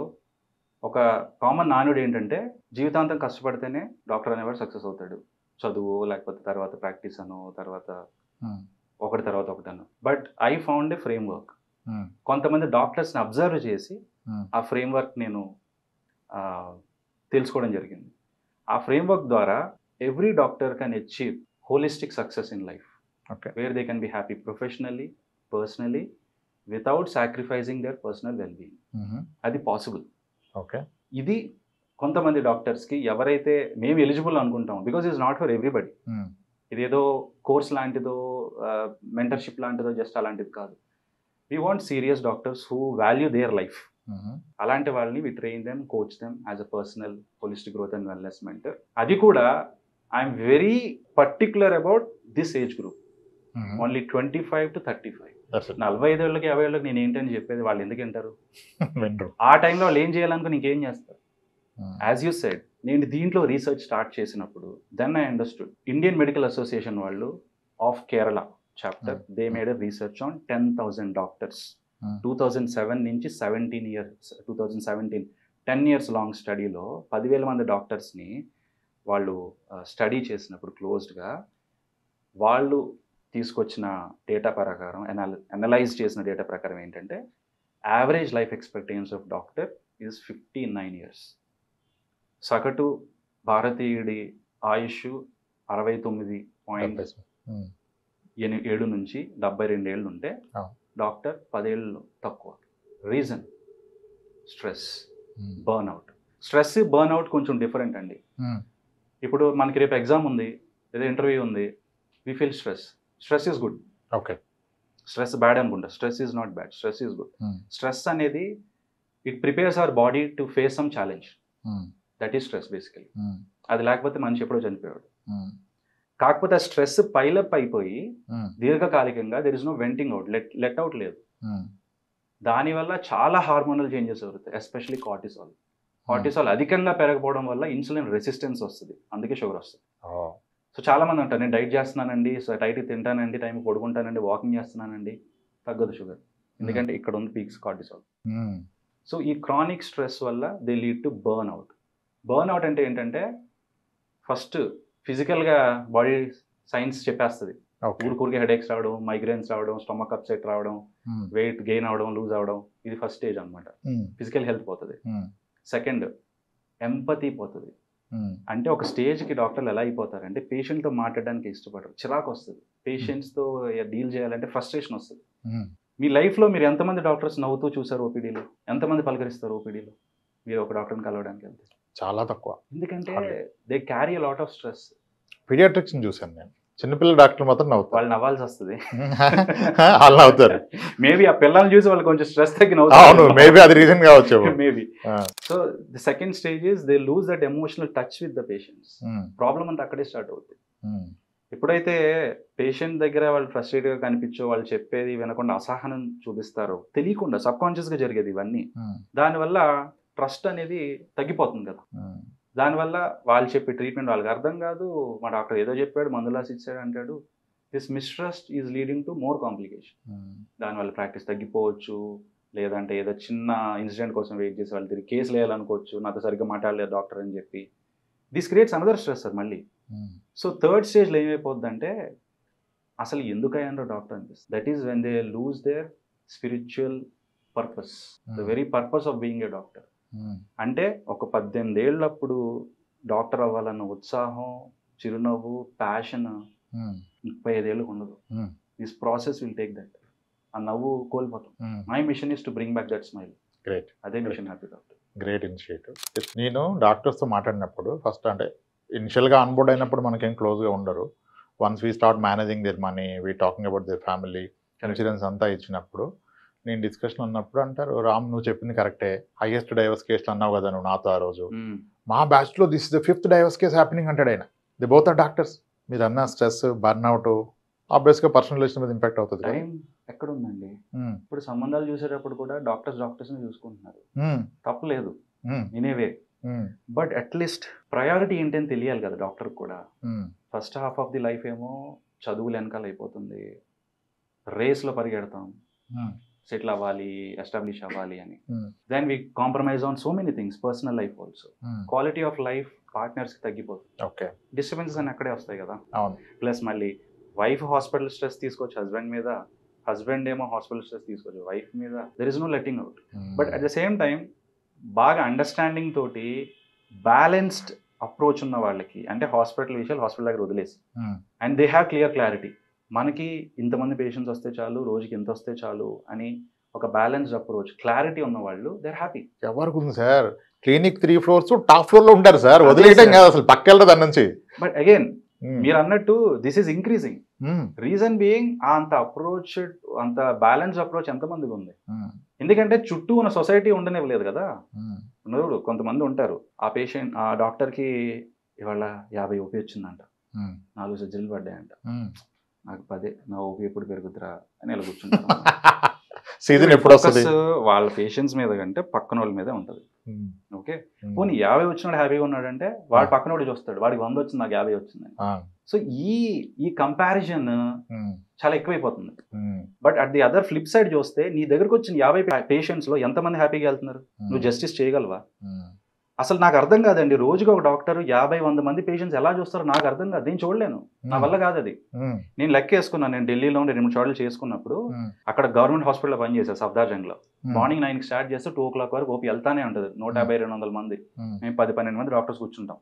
ఒక common నానుడు ఏంటంటే జీవితాంతం కష్టపడితేనే doctor అనేవాడు సక్సెస్ అవుతాడు. చదువు లేకపోతే తర్వాత ప్రాక్టీస్ అను, తర్వాత ఒకటి తర్వాత ఒకటి అను. But I found a framework. కొంతమంది డాక్టర్స్ని అబ్జర్వ్ చేసి ఆ ఫ్రేమ్ వర్క్ నేను తెలుసుకోవడం జరిగింది. ఆ ఫ్రేమ్ వర్క్ ద్వారా every doctor can achieve holistic success in life, where they can be happy professionally, personally, without sacrificing their personal well being. అది పాసిబుల్. ఇది కొంతమంది డాక్టర్స్కి ఎవరైతే మేము ఎలిజిబుల్ అనుకుంటాం, because it's not for everybody. ఇదేదో కోర్స్ లాంటిదో, మెంటర్షిప్ లాంటిదో, జస్ట్ అలాంటిది కాదు. We want serious doctors who value their life. అలాంటి వాళ్ళని we train them, coach them as a personal holistic growth and wellness mentor. అది కూడా I'm very particular about this age group, only 25 to 35. 45 ఏళ్ళకి 50 ఏళ్ళకి నేను ఏంటని చెప్పేది వాళ్ళు ఎందుకు వింటారు? ఆ టైంలో వాళ్ళు ఏం చేయాలనుకుని ఇంకేం చేస్తారు? యాజ్ యూ సెడ్, నేను దీంట్లో రీసెర్చ్ స్టార్ట్ చేసినప్పుడు then I understood. Indian Medical Association వాళ్ళు of Kerala chapter, they made a research on 10,000 doctors 2007 నుంచి 17 ఇయర్స్, 2017 10 ఇయర్స్ లాంగ్ స్టడీలో 10,000 మంది డాక్టర్స్ని వాళ్ళు స్టడీ చేసినప్పుడు క్లోజ్డ్గా, వాళ్ళు తీసుకొచ్చిన డేటా ప్రకారం, అనలైజ్ చేసిన డేటా ప్రకారం ఏంటంటే average life expectancy of doctor is 59 years. సగటు భారతీయుడి ఆయుష్ 69.7 నుంచి 72 ఏళ్ళు ఉంటే డాక్టర్ 10 ఏళ్ళు తక్కువ. Reason stress, burnout. Stress, burnout కొంచెం డిఫరెంట్ అండి. ఇప్పుడు మనకి రేపు ఎగ్జామ్ ఉంది, ఏదో ఇంటర్వ్యూ ఉంది, we feel stress. Stress is good. Okay, stress bad అనుకుంటా. Stress is not bad, stress is good. Stress అనేది it prepares our body to face some challenge. That is stress basically. అది లేకపోతే మనిషి ఎప్పుడో చనిపోయాడు. కాకపోతే ఆ స్ట్రెస్ పైలప్ అయిపోయి దీర్ఘకాలికంగా there is no venting out, let out లేదు. దానివల్ల చాలా హార్మోనల్ చేంజెస్ అవుతాయి, ఎస్పెషల్లీ కార్టిసాల్. కార్టిసాల్ అధికంగా పెరగకపోవడం వల్ల ఇన్సులిన్ రెసిస్టెన్స్ వస్తుంది, అందుకే షుగర్ వస్తుంది. సో చాలా మంది అంటారు, నేను డైట్ చేస్తున్నానండి, సో టైట్ తింటానండి, టైం పడుకుంటానండి, వాకింగ్ చేస్తున్నానండి, తగ్గదు షుగర్. ఎందుకంటే ఇక్కడ ఉంది పీక్స్ కార్టిసాల్. సో ఈ క్రానిక్ స్ట్రెస్ వల్ల they lead to burn out. Burn out అంటే ఏంటంటే ఫస్ట్ ఫిజికల్గా బాడీ సైన్స్ చెప్పేస్తుంది. ఊరికే హెడేక్స్ రావడం, మైగ్రేన్స్ రావడం, స్టమక్ అప్సెట్ రావడం, వెయిట్ గెయిన్ అవడం, లూజ్ అవడం, ఇది ఫస్ట్ స్టేజ్ అనమాట. ఫిజికల్ హెల్త్ పోతుంది. సెకండ్, ఎంపతి పోతుంది. అంటే ఒక స్టేజ్కి డాక్టర్లు ఎలా అయిపోతారంటే పేషెంట్తో మాట్లాడడానికి ఇష్టపడరు, చిరాకు వస్తుంది. పేషెంట్స్తో డీల్ చేయాలంటే ఫ్రస్ట్రేషన్ వస్తుంది. మీ లైఫ్లో మీరు ఎంతమంది డాక్టర్స్ నవ్వుతూ చూసారు ఓపీడీలో? ఎంతమంది పలకరిస్తారు ఓపీడీలో మీరు ఒక డాక్టర్ని కలవడానికి వెళ్తే? చాలా తక్కువ. ఎందుకంటే they carry a lot of stress. Paediatrics చూసాను నేను, చిన్నపిల్లల డాక్టర్ మాత్రం నవ్వుతారు. వాళ్ళు నవ్వాల్సి వస్తుంది. వాళ్ళు నవ్వుతారు. మేబీ ఆ పిల్లల్ని చూసి వాళ్ళు కొంచెం స్ట్రెస్ తగ్గి నవ్వుతారు. మేబీ అది రీజన్ కావచ్చు. Maybe. So the second stage is they lose that emotional touch with the patients. Problem అంతా అక్కడే స్టార్ట్ అవుతుంది. ఎప్పుడైతే పేషెంట్ దగ్గర వాళ్ళు ఫ్రస్ట్రేట్గా కనిపించో, వాళ్ళు చెప్పేది వినకుండా అసహనం చూపిస్తారో, తెలియకుండా సబ్కాన్షియస్గా జరిగేది ఇవన్నీ. దానివల్ల ట్రస్ట్ అనేది తగ్గిపోతుంది కదా. దానివల్ల వాళ్ళు చెప్పే ట్రీట్మెంట్ వాళ్ళకి అర్థం కాదు. మా డాక్టర్ ఏదో చెప్పాడు, మందులాసి ఇచ్చాడు అంటాడు. This mistrust is leading to more complication. దానివల్ల ప్రాక్టీస్ తగ్గిపోవచ్చు, లేదంటే ఏదో చిన్న ఇన్సిడెంట్ కోసం వెయిట్ చేసి వాళ్ళు తిరిగి కేసులు వేయాలనుకోవచ్చు, నాతో సరిగ్గా మాట్లాడలేదు డాక్టర్ అని చెప్పి. This creates another stress sir మళ్ళీ. సో థర్డ్ స్టేజ్లో ఏమైపోద్దంటే అసలు ఎందుకు అయ్యారో డాక్టర్ అనిపిస్తుంది. That is when they lose their spiritual purpose, the very purpose of being a doctor. అంటే ఒక 18 ఏళ్ళప్పుడు డాక్టర్ అవ్వాలన్న ఉత్సాహం, చిరునవ్వు, ప్యాషన్ 35 ఏళ్ళకు ఉండదు. This process will take that. ఆ నవ్వు కోల్పోతాం. My mission is to bring back that smile. Great. అదే mission happy doctor. Great initiative. నేను డాక్టర్స్తో మాట్లాడినప్పుడు ఫస్ట్ అంటే ఇనిషియల్గా ఆన్బోర్డ్ అయినప్పుడు మనకేం క్లోజ్గా ఉండరు. Once we start managing their money, we talking about their family, insurance అంతా ఇచ్చినప్పుడు నేను డిస్కషన్ ఉన్నప్పుడు అంటారు, రామ్ నువ్వు చెప్పింది కరెక్టే, హైయెస్ట్ డైవర్స్ కేసు అన్నావు కదా నువ్వు నాతో ఆ రోజు, మా బ్యాచ్లో this is the 5th divorce case happening అంటాడు ఆయన. The both are doctors. మీరు అన్న స్ట్రెస్, బర్న్అవుట్ ఆబ్వియస్గా పర్సనల్ రిలేషన్ మీద ఇంపాక్ట్ అవుతుంది. టైం ఎక్కడ ఉందండి? ఇప్పుడు సంబంధాలు చూసేటప్పుడు కూడా డాక్టర్స్ని చూసుకుంటున్నారు, తప్పలేదు నేనేవే. బట్ అట్లీస్ట్ ప్రయారిటీ ఏంటని తెలియాలి కదా డాక్టర్కి కూడా. First half of the life ఏమో చదువులు వెనకాల అయిపోతుంది, రేస్లో పరిగెడతాం, సెటిల్ అవ్వాలి, ఎస్టాబ్లిష్ అవ్వాలి అని. Then we compromise on so many things, personal life also. Quality of life పార్ట్నర్స్కి తగ్గిపోతుంది. ఓకే, డిస్టర్బెన్సెస్ అని అక్కడే వస్తాయి కదా. అవును. ప్లస్ మళ్ళీ వైఫ్ హాస్పిటల్ స్ట్రెస్ తీసుకోవచ్చు హస్బెండ్ మీద, హస్బెండ్ ఏమో హాస్పిటల్ స్ట్రెస్ తీసుకోవచ్చు వైఫ్ మీద. There is no letting out. But at the same time బాగా అండర్స్టాండింగ్ తోటి బ్యాలెన్స్డ్ అప్రోచ్ ఉన్న వాళ్ళకి, అంటే హాస్పిటల్ విషయాలు హాస్పిటల్ దగ్గర వదిలేసి, అండ్ దే హ్యావ్ క్లారిటీ, మనకి ఇంతమంది పేషెంట్స్ వస్తే చాలు, రోజుకి ఎంత వస్తే చాలు అని ఒక బ్యాలెన్స్డ్ అప్రోచ్, క్లారిటీ ఉన్న వాళ్ళు దే ఆర్ హ్యాపీ. ఎవరికి ఉంది సార్? క్లినిక్ 3 floors టాప్ ఫ్లోర్లో ఉంటారు సార్, వదిలేయటం కాదు అసలు, పక్కెళ్ళదు దాని నుంచి. బట్ అగైన్ మీరు అన్నట్టు this is increasing. Reason being అంత అప్రోచ్, అంత బ్యాలెన్స్డ్ అప్రోచ్ ఎంతమందికి ఉంది? ఎందుకంటే చుట్టూ ఉన్న సొసైటీ ఉండనివ్వలేదు కదా. కొంతమంది ఉంటారు, ఆ పేషెంట్ ఆ డాక్టర్కి ఇవాళ 50 OP వచ్చిందంట, 4 సర్జరీలు పడ్డాయంట, నాకు 10, నా OP ఎప్పుడు పెరుగుతురా అని ఇలా కూర్చుంటారు. సీజన్ ఎప్పుడు వస్తుంది? వాళ్ళ పేషెంట్స్ మీద కంటే పక్కన వాళ్ళ మీదే ఉంటుంది. ఓకే, పోనీ 50 వచ్చినాడు హ్యాపీగా ఉన్నాడంటే వాడు పక్కన వాడు చూస్తాడు, వాడికి 100 వచ్చింది నాకు 50 వచ్చింది. సో ఈ కంపారిజన్ చాలా ఎక్కువైపోతుంది. But at the other flip side చూస్తే నీ దగ్గరకు వచ్చిన 50 పేషెంట్స్ లో ఎంతమంది హ్యాపీగా వెళ్తున్నారు? నువ్వు జస్టిస్ చేయగలవా? అసలు నాకు అర్థం కాదండి. రోజుకి ఒక డాక్టర్ 50-100 మంది పేషెంట్స్ ఎలా చూస్తారో నాకు అర్థం కాదు. నేను చూడలేను, నా వల్ల కాదు అది. నేను లెక్క వేసుకున్నాను. నేను ఢిల్లీలో 2 చోట్ల చేసుకున్నప్పుడు అక్కడ గవర్నమెంట్ హాస్పిటల్లో పనిచేశాను సఫ్దార్జంగ్ లో. మార్నింగ్ 9కి స్టార్ట్ చేస్తే 2 o'clock వరకు ఓపీ వెళ్తానే ఉంటుంది. 150-200 మంది, మేము 10-12 మంది డాక్టర్స్ కూర్చుంటాం.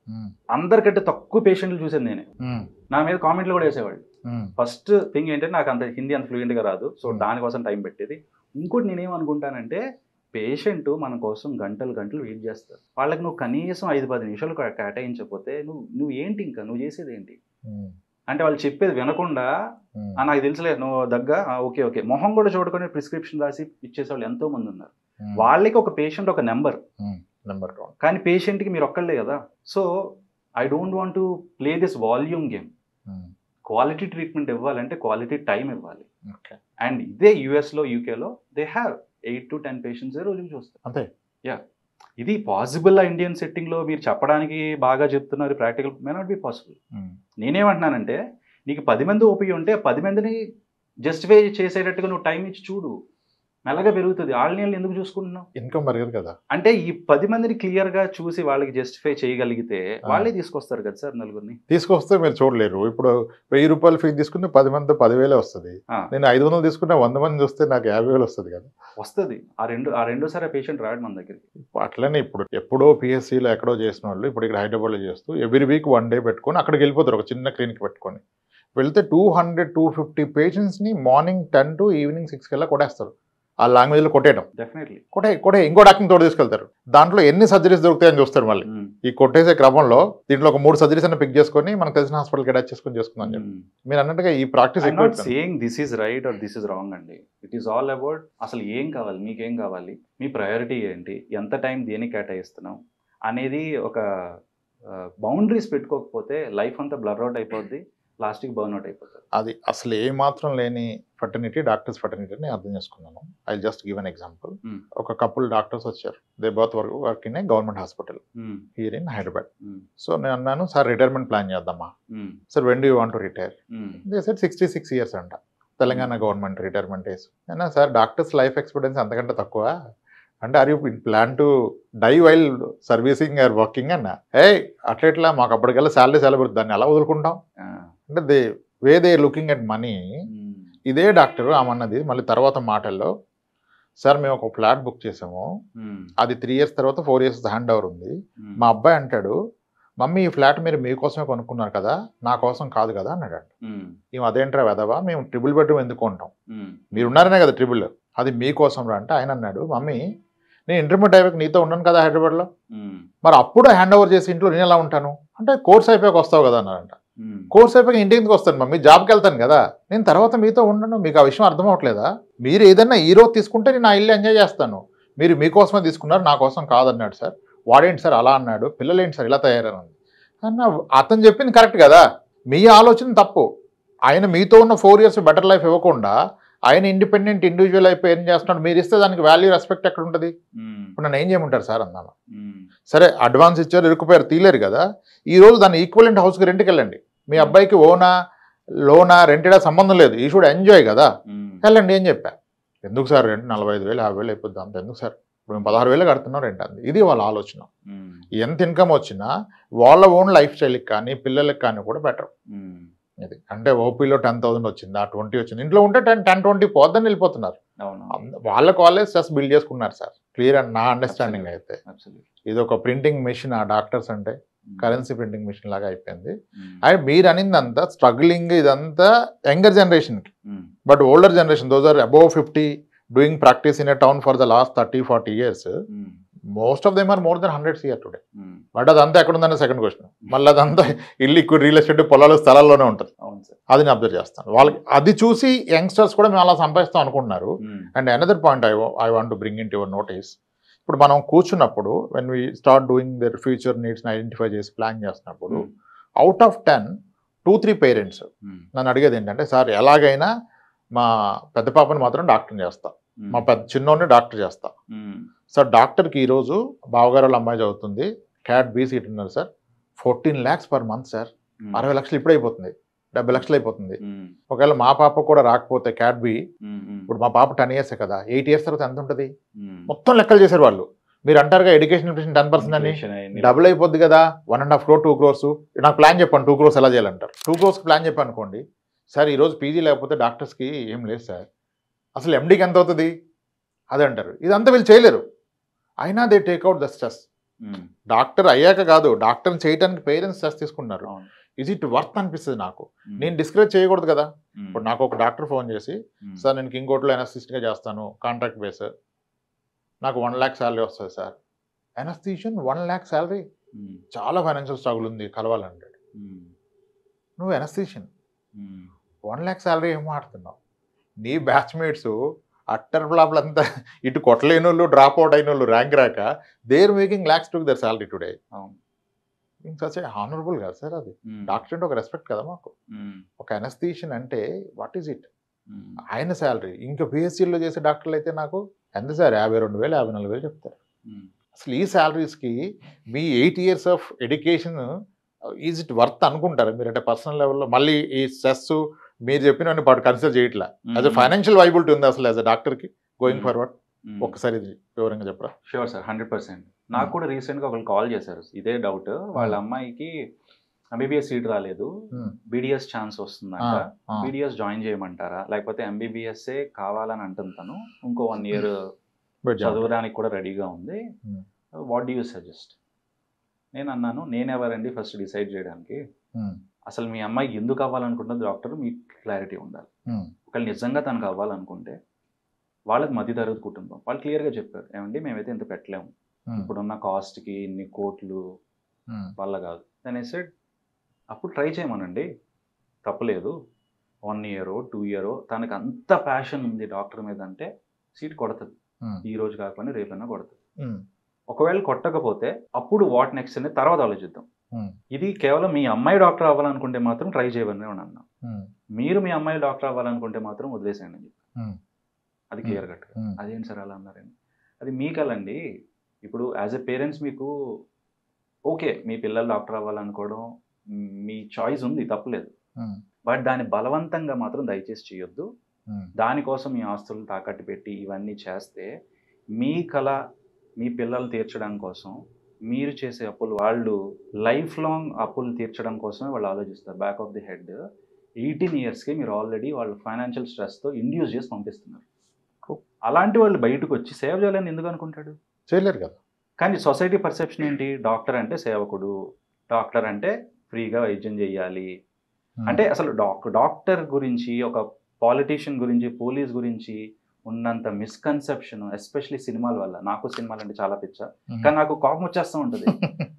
అందరికంటే తక్కువ పేషెంట్లు చూసేది నేనే. నా మీద కామెంట్లు కూడా వేసేవాళ్ళు. ఫస్ట్ థింగ్ ఏంటంటే నాకు అంత హిందీ అంత ఫ్లూయెంట్ గా రాదు, సో దానికోసం టైం పెట్టేది. ఇంకోటి నేనేమనుకుంటానంటే, పేషెంట్ మన కోసం గంటలు వెయిట్ చేస్తారు. వాళ్ళకి నువ్వు కనీసం 5-10 నిమిషాలు కేటాయించకపోతే నువ్వు ఏంటి, ఇంకా నువ్వు చేసేది ఏంటి అంటే వాళ్ళు చెప్పేది వినకుండా నాకు తెలుసులేదు నువ్వు ఓకే మొహం కూడా చూడకుండా ప్రిస్క్రిప్షన్ రాసి ఇచ్చేసేవాళ్ళు ఎంతో మంది ఉన్నారు. వాళ్ళకి ఒక పేషెంట్ ఒక నెంబర్, కానీ పేషెంట్కి మీరు ఒక్కళ్ళే కదా. So I don't want to play this volume game. Quality treatment ఇవ్వాలంటే క్వాలిటీ టైం ఇవ్వాలి. అండ్ ఇదే యుఎస్లో యూకేలో దే హ్యావ్ 8 to 10 పేషెంట్స్ రోజుకి చూస్తారు అంతే. ఇది పాసిబుల్ ఇండియన్ సెట్టింగ్ లో మీరు చెప్పడానికి బాగా చెప్తున్నారు, practical may not be possible. నేనేమంటున్నానంటే, నీకు 10 మంది ఓపీ ఉంటే 10 మందిని జస్టిఫై చేసేటట్టుగా నువ్వు టైం ఇచ్చి చూడు, మెల్లగా పెరుగుతుంది. వాళ్ళని ఎందుకు చూసుకుంటున్నావు? ఇన్కమ్ పెరగదు కదా. అంటే ఈ 10 మందిని క్లియర్ గా చూసి వాళ్ళకి జస్టిఫై చేయగలిగితే వాళ్ళే తీసుకొస్తారు కదా సార్. నలుగురిని తీసుకొస్తే మీరు చూడలేరు. ఇప్పుడు 1000 రూపాయలు ఫీజు తీసుకుంటే 10 మంది 10,000 వస్తుంది. నేను 500 తీసుకున్నా 100 మంది చూస్తే నాకు 50,000 వస్తుంది కదా. వస్తుంది. ఆ రెండోసారి పేషెంట్ రాడు మన దగ్గరికి. అట్లనే ఇప్పుడు ఎప్పుడో పిఎస్సీలో ఎక్కడో చేసిన వాళ్ళు ఇప్పుడు ఇక్కడ హైదరాబాద్లో చేస్తూ ఎవ్రీ వీక్ 1 day పెట్టుకొని అక్కడికి వెళ్ళిపోతారు. ఒక చిన్న క్లినిక్ పెట్టుకొని వెళ్తే 200-250 పేషెంట్స్ని మార్నింగ్ 10 to ఈవినింగ్ 6 కల్లా కొట్టేస్తారు. ఆ లాంగ్వేజ్లో కొట్టేయడం, డెఫినెట్లీ కొట్టే ఇంకో డాక్టర్ని తోడు తీసుకెళ్తారు. దాంట్లో ఎన్ని సర్జరీస్ దొరుకుతాయని చూస్తారు. మళ్ళీ ఈ కొట్టేసే క్రమంలో దీంట్లో ఒక 3 సర్జరీస్ అన్న పిక్ చేసుకొని మనకు తెలిసిన హాస్పిటల్కి అటాచ్ చేసుకుందాం చెప్పి మీరు అన్నట్టుగా ఈ practice saying this is right are this is wrong అండి. ఇట్ ఈస్ ఆల్ అబౌట్ అసలు ఏం కావాలి, మీకేం కావాలి, మీ ప్రయారిటీ ఏంటి, ఎంత టైం దేనికి కేటాయిస్తున్నాం అనేది ఒక బౌండరీస్ పెట్టుకోకపోతే లైఫ్ అంతా బ్లర్ అవుట్ అయిపోద్ది, లాస్ట్కి బర్న్ అవుట్ అయిపోతుంది. అది అసలు ఏ మాత్రం లేని ఫర్టర్నిటీ, డాక్టర్స్ ఫర్టర్నిటీని అర్థం చేసుకున్నాను. I just give an example. ఒక కపుల్ డాక్టర్స్ వచ్చారు. They both work in a government hospital here in Hyderabad. So నేను అన్నాను, సార్ రిటైర్మెంట్ ప్లాన్ చేద్దామా? Sir when do you want to retire? They said 66 years అంట, Telangana government retirement age. అయినా sir doctors life experience అంతకంటే తక్కువ అంటే, are you plan to die while servicing or working అన్న. అట్లా మాకు అప్పటికల్లా శాలరీ పెరుగుతుంది, దాన్ని ఎలా వదులుకుంటాం అంటే దే లుకింగ్ అట్ మనీ. ఇదే డాక్టర్ ఆమన్నది మళ్ళీ తర్వాత మాటల్లో, సార్ మేము ఒక ఫ్లాట్ బుక్ చేసాము, అది 3 years తర్వాత 4 years హ్యాండ్ ఓవర్ ఉంది. మా అబ్బాయి అంటాడు, మమ్మీ ఈ ఫ్లాట్ మీరు మీకోసమే కొనుక్కున్నారు కదా, నా కోసం కాదు కదా అన్నాడు. మేము అదేంట్రా వెదవా, మేము ట్రిపుల్ బెడ్రూమ్ ఎందుకు కొంటాం, మీరున్నారనే కదా ట్రిపుల్, అది మీకోసం రా అంటే ఆయన అన్నాడు, మమ్మీ నేను ఇంటర్మీడియట్ అయిపోయాక నీతో ఉన్నాను కదా హైదరాబాద్లో, మరి అప్పుడు హ్యాండ్ ఓవర్ చేసి ఇంట్లో నేను ఎలా ఉంటాను అంటే, కోర్స్ అయిపోయాక వస్తావు కదా అన్నారంట. కోర్స్ అయిపోయాక ఇంటికి ఎందుకు వస్తాను మమ్మీ, జాబ్కి వెళ్తాను కదా, నేను తర్వాత మీతో ఉండను, మీకు ఆ విషయం అర్థం అవ్వట్లేదా, మీరు ఏదన్నా ఈ రోజు తీసుకుంటే నేను ఆ ఇల్లు ఎంజాయ్ చేస్తాను, మీరు మీకోసమే తీసుకున్నారు నా కోసం కాదన్నాడు. సార్ వాడేంటి సార్ అలా అన్నాడు, పిల్లలు ఏంటి సార్ ఇలా తయారని అన్న. అతను చెప్పింది కరెక్ట్ కదా, మీ ఆలోచన తప్పు. ఆయన మీతో ఉన్న 4 years బెటర్ లైఫ్ ఇవ్వకుండా ఆయన ఇండిపెండెంట్ ఇండివిజువల్ అయిపోయి ఏం చేస్తున్నాడు, మీరు ఇస్తే దానికి వాల్యూ రెస్పెక్ట్ ఎక్కడ ఉంటుంది? ఇప్పుడు నన్ను ఏం చేయమంటారు సార్ అన్నాను. సరే అడ్వాన్స్ ఇచ్చారు, ఇరుక్కుపోయారు, తీలేరు కదా, ఈ రోజు దాన్ని ఈక్వలెంట్ హౌస్కి రెంట్కి వెళ్ళండి, మీ అబ్బాయికి ఓనా లోనా రెంటెడా సంబంధం లేదు, ఈ షుడ్ ఎంజాయ్ కదా, వెళ్ళండి ఏం చెప్పా. ఎందుకు సార్ రెంట్ 45,000 50,000 అయిపోద్ది, అంత ఎందుకు సార్, ఇప్పుడు మేము 16,000 కడుతున్నాం రెంట్ అంది. ఇది వాళ్ళ ఆలోచన. ఎంత ఇన్కమ్ వచ్చినా వాళ్ళ ఓన్ లైఫ్ స్టైల్కి కానీ పిల్లలకి కానీ కూడా బెటర్. ఇది అంటే ఓపీలో 10,000 వచ్చింది, ఆ 20 వచ్చింది, ఇంట్లో ఉంటే 10-20 పోద్దని వెళ్ళిపోతున్నారు. వాళ్ళకు వాళ్ళే స్ట్రెస్ బిల్డ్ చేసుకున్నారు సార్. క్లియర్ అండ్ నా అండర్స్టాండింగ్ అయితే ఇది ఒక ప్రింటింగ్ మెషిన్, ఆ డాక్టర్స్ అంటే కరెన్సీ ప్రింటింగ్ మిషన్ లాగా అయిపోయింది. అండ్ మీరు అనిందంతా స్ట్రగ్లింగ్ ఇదంతా యంగర్ జనరేషన్కి, but older generation those are above 50 doing practice in a town for the last 30-40 years. Most of them are more than 100 years today. But అదంతా ఎక్కడ ఉందనే సెకండ్ క్వశ్చన్. మళ్ళీ అదంతా ఇల్లు రియల్ ఎస్టేట్ పొలాలు స్థలాల్లోనే ఉంటుంది. అది నేను అబ్జర్వ్ చేస్తాను. వాళ్ళకి అది చూసి యంగ్స్టర్స్ కూడా మేము అలా సంపాదిస్తాం అనుకుంటున్నారు. And another point I want to bring in to your notice. ఇప్పుడు మనం కూర్చున్నప్పుడు when we start doing their future నీడ్స్ని ఐడెంటిఫై చేసి ప్లాన్ చేస్తున్నప్పుడు అవుట్ ఆఫ్ 10 2-3 పేరెంట్స్ నన్ను అడిగేది ఏంటంటే, సార్ ఎలాగైనా మా పెద్ద పాపని మాత్రం డాక్టర్ని చేస్తాం, మా పెద్ద చిన్నోడిని డాక్టర్ చేస్తా. సార్ డాక్టర్కి ఈరోజు బావగారు వాళ్ళ అమ్మాయి చదువుతుంది, క్యాట్ బి సీట్ ఉన్నారు sir, 14 lakhs per month sir. 60 లక్షలు ఇప్పుడు అయిపోతుంది, 70 లక్షలు అయిపోతుంది. ఒకవేళ మా పాప కూడా రాకపోతే క్యాట్ బి, ఇప్పుడు మా పాప 10 years కదా, 8 years తర్వాత ఎంత ఉంటుంది మొత్తం లెక్కలు చేశారు వాళ్ళు. మీరు అంటారుగా ఎడ్యుకేషన్ 10% అని, డబుల్ అయిపోద్ది కదా, 1.5 crore 2 crores. నాకు ప్లాన్ చెప్పండి 2 crores ఎలా చేయాలంటారు. 2 crores ప్లాన్ చెప్పాను అనుకోండి సార్, ఈరోజు పీజీ లేకపోతే డాక్టర్స్కి ఏం లేదు సార్, అసలు ఎండీకి ఎంత అవుతుంది అది అంటారు. ఇదంతా వీళ్ళు చేయలేరు, అయినా they takeout the stress. Doctor అయ్యాక కాదు, డాక్టర్ని చేయడానికి పేరెంట్స్ స్ట్రెస్ తీసుకున్నారు. ఇజ్ ఇట్ వర్త్ అనిపిస్తుంది నాకు. నేను డిస్కరేజ్ చేయకూడదు కదా. ఇప్పుడు నాకు ఒక డాక్టర్ ఫోన్ చేసి, సార్ నేను ఇంకోటిలో ఎనస్థిస్ట్గా చేస్తాను, కాంట్రాక్ట్ బేస్, నాకు 1 lakh శాలరీ వస్తుంది సార్. ఎనస్థీషియన్ 1 lakh శాలరీ, చాలా ఫైనాన్షియల్ స్ట్రగుల్ ఉంది, కలవాలంటే. నువ్వు ఎనస్థీషియన్ 1 lakh శాలరీ ఏం మాడుతున్నావు? నీ బ్యాచ్మేట్స్ అట్టర్ ఫ్లాప్లు అంతా ఇటు కొట్టలేని వాళ్ళు, డ్రాప్ అవుట్ అయిన వాళ్ళు, ర్యాంక్ రాక, they are making lakhs to their salary today. Such honourable కదా సార్ అది. డాక్టర్ అంటే ఒక రెస్పెక్ట్ కదా మాకు. ఒక ఎనస్థీషియన్ అంటే వాట్ ఈజ్ ఇట్? ఆయన శాలరీ, ఇంకా పిహెచ్సిలో చేసే డాక్టర్లు అయితే నాకు ఎంత సార్, 52,000 54,000 చెప్తారు. అసలు ఈ శాలరీస్కి మీ 8 years of education is it worth అనుకుంటారు మీరు? అంటే పర్సనల్ లెవెల్లో మళ్ళీ ఈ స్ట్రెస్ మీరు చెప్పినవన్నీ పాటు కన్సిడర్ చేయట్లా. యాజ్ అ ఫైనాన్షియల్ వైబిలిటీ ఉంది అసలు యాజ్ అ డాక్టర్కి గోయింగ్ ఫార్వర్డ్? ఒక్కసారి ఇది వివరంగా చెప్పరా? Sure sir, 100%. నాకు కూడా రీసెంట్గా ఒకళ్ళు కాల్ చేశారు, ఇదే డౌట్. వాళ్ళ అమ్మాయికి ఎంబీబీఎస్ సీట్ రాలేదు, బీడీఎస్ ఛాన్స్ వస్తుందంట, బీడీఎస్ జాయిన్ చేయమంటారా, లేకపోతే ఎంబీబీఎస్ఏ కావాలని అంటుంటాను, ఇంకో 1 year చదవడానికి కూడా రెడీగా ఉంది, వాట్ డూ యూ సజెస్ట్? నేను అన్నాను, నేనెవరండి ఫస్ట్ డిసైడ్ చేయడానికి? అసలు మీ అమ్మాయికి ఎందుకు అవ్వాలనుకుంటుంది డాక్టర్ మీకు క్లారిటీ ఉండాలి. ఒకవేళ నిజంగా తనకు అవ్వాలనుకుంటే, వాళ్ళకి మధ్యతరగతి కుటుంబం, వాళ్ళు క్లియర్గా చెప్పారు, ఏమండి మేమైతే ఇంత పెట్టలేము, ఇప్పుడున్న కాస్ట్కి ఇన్ని కోట్లు వల్ల కాదు అనేసి. అప్పుడు ట్రై చేయమనండి, తప్పలేదు. 1 year 2 year తనకు అంత ప్యాషన్ ఉంది డాక్టర్ మీద అంటే సీట్ కొడుతుంది, ఈ రోజు కాకపోయినా రేపైనా కొడుతుంది. ఒకవేళ కొట్టకపోతే అప్పుడు వాట్ నెక్స్ట్ అనేది తర్వాత ఆలోచిద్దాం. ఇది కేవలం మీ అమ్మాయి డాక్టర్ అవ్వాలనుకుంటే మాత్రం ట్రై చేయమని అన్నా. మీరు మీ అమ్మాయి డాక్టర్ అవ్వాలనుకుంటే మాత్రం వదిలేసేయండి అని చెప్పి, అది క్లియర్ కట్గా. అదేంటి సార్ అలా అన్నారండి? అది మీకలండి. ఇప్పుడు యాజ్ ఎ పేరెంట్స్ మీకు ఓకే, మీ పిల్లలు డాక్టర్ అవ్వాలనుకోవడం మీ చాయిస్ ఉంది, తప్పలేదు. బట్ దాన్ని బలవంతంగా మాత్రం దయచేసి చేయొద్దు. దానికోసం మీ ఆస్తులు తాకట్టు పెట్టి ఇవన్నీ చేస్తే మీ కళ మీ పిల్లలు తీర్చడం కోసం మీరు చేసే అప్పులు, వాళ్ళు లైఫ్ లాంగ్ అప్పులు తీర్చడం కోసమే వాళ్ళు ఆలోచిస్తారు. బ్యాక్ ఆఫ్ ది హెడ్ 18 yearsకి మీరు ఆల్రెడీ వాళ్ళు ఫైనాన్షియల్ స్ట్రెస్తో ఇండ్యూస్ చేసి పంపిస్తున్నారు. అలాంటి వాళ్ళు బయటకు వచ్చి సేవ చేయాలని ఎందుకు అనుకుంటాడు? చేయలేరు కదా. కానీ సొసైటీ పర్సెప్షన్ ఏంటి? డాక్టర్ అంటే సేవకుడు, డాక్టర్ అంటే ఫ్రీగా వైద్యం చేయాలి. అంటే అసలు డాక్టర్ గురించి, ఒక పాలిటీషియన్ గురించి, పోలీస్ గురించి ఉన్నంత మిస్కన్సెప్షన్, ఎస్పెషలీ సినిమాల వల్ల. నాకు సినిమాలు అంటే చాలా పిచ్చ, కానీ నాకు కోపం వచ్చేస్తూ ఉంటుంది.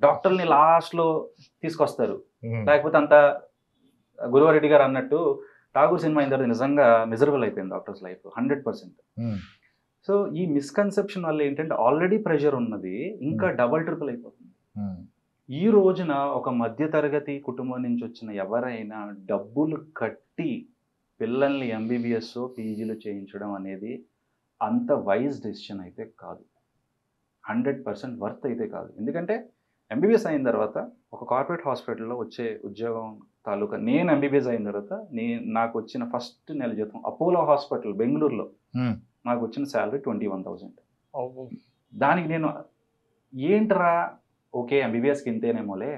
డాక్టర్ని లాస్ట్లో తీసుకొస్తారు, లేకపోతే అంత గురువారెడ్డి గారు అన్నట్టు ఠాగూర్ సినిమా అయిన తర్వాత నిజంగా మిజరబుల్ అయిపోయింది డాక్టర్స్ లైఫ్ 100%. సో ఈ మిస్కన్సెప్షన్ వల్ల ఏంటంటే ఆల్రెడీ ప్రెషర్ ఉన్నది ఇంకా డబల్ ట్రిపుల్ అయిపోతుంది. ఈ రోజున ఒక మధ్యతరగతి కుటుంబం నుంచి వచ్చిన ఎవరైనా డబ్బులు కట్టి పిల్లల్ని ఎంబీబీఎస్ పీజీలు చేయించడం అనేది అంత వైజ్ డెసిషన్ అయితే కాదు, 100% వర్త్ అయితే కాదు. ఎందుకంటే ఎంబీబీఎస్ అయిన తర్వాత ఒక కార్పొరేట్ హాస్పిటల్లో వచ్చే ఉద్యోగం తాలూకా, నేను ఎంబీబీఎస్ అయిన తర్వాత నాకు వచ్చిన ఫస్ట్ నెల జీతం అపోలో హాస్పిటల్ బెంగళూరులో నాకు వచ్చిన శాలరీ 21,000. దానికి నేను ఏంట్రా, ఓకే ఎంబీబీఎస్కి ఇంతేనేమోలే,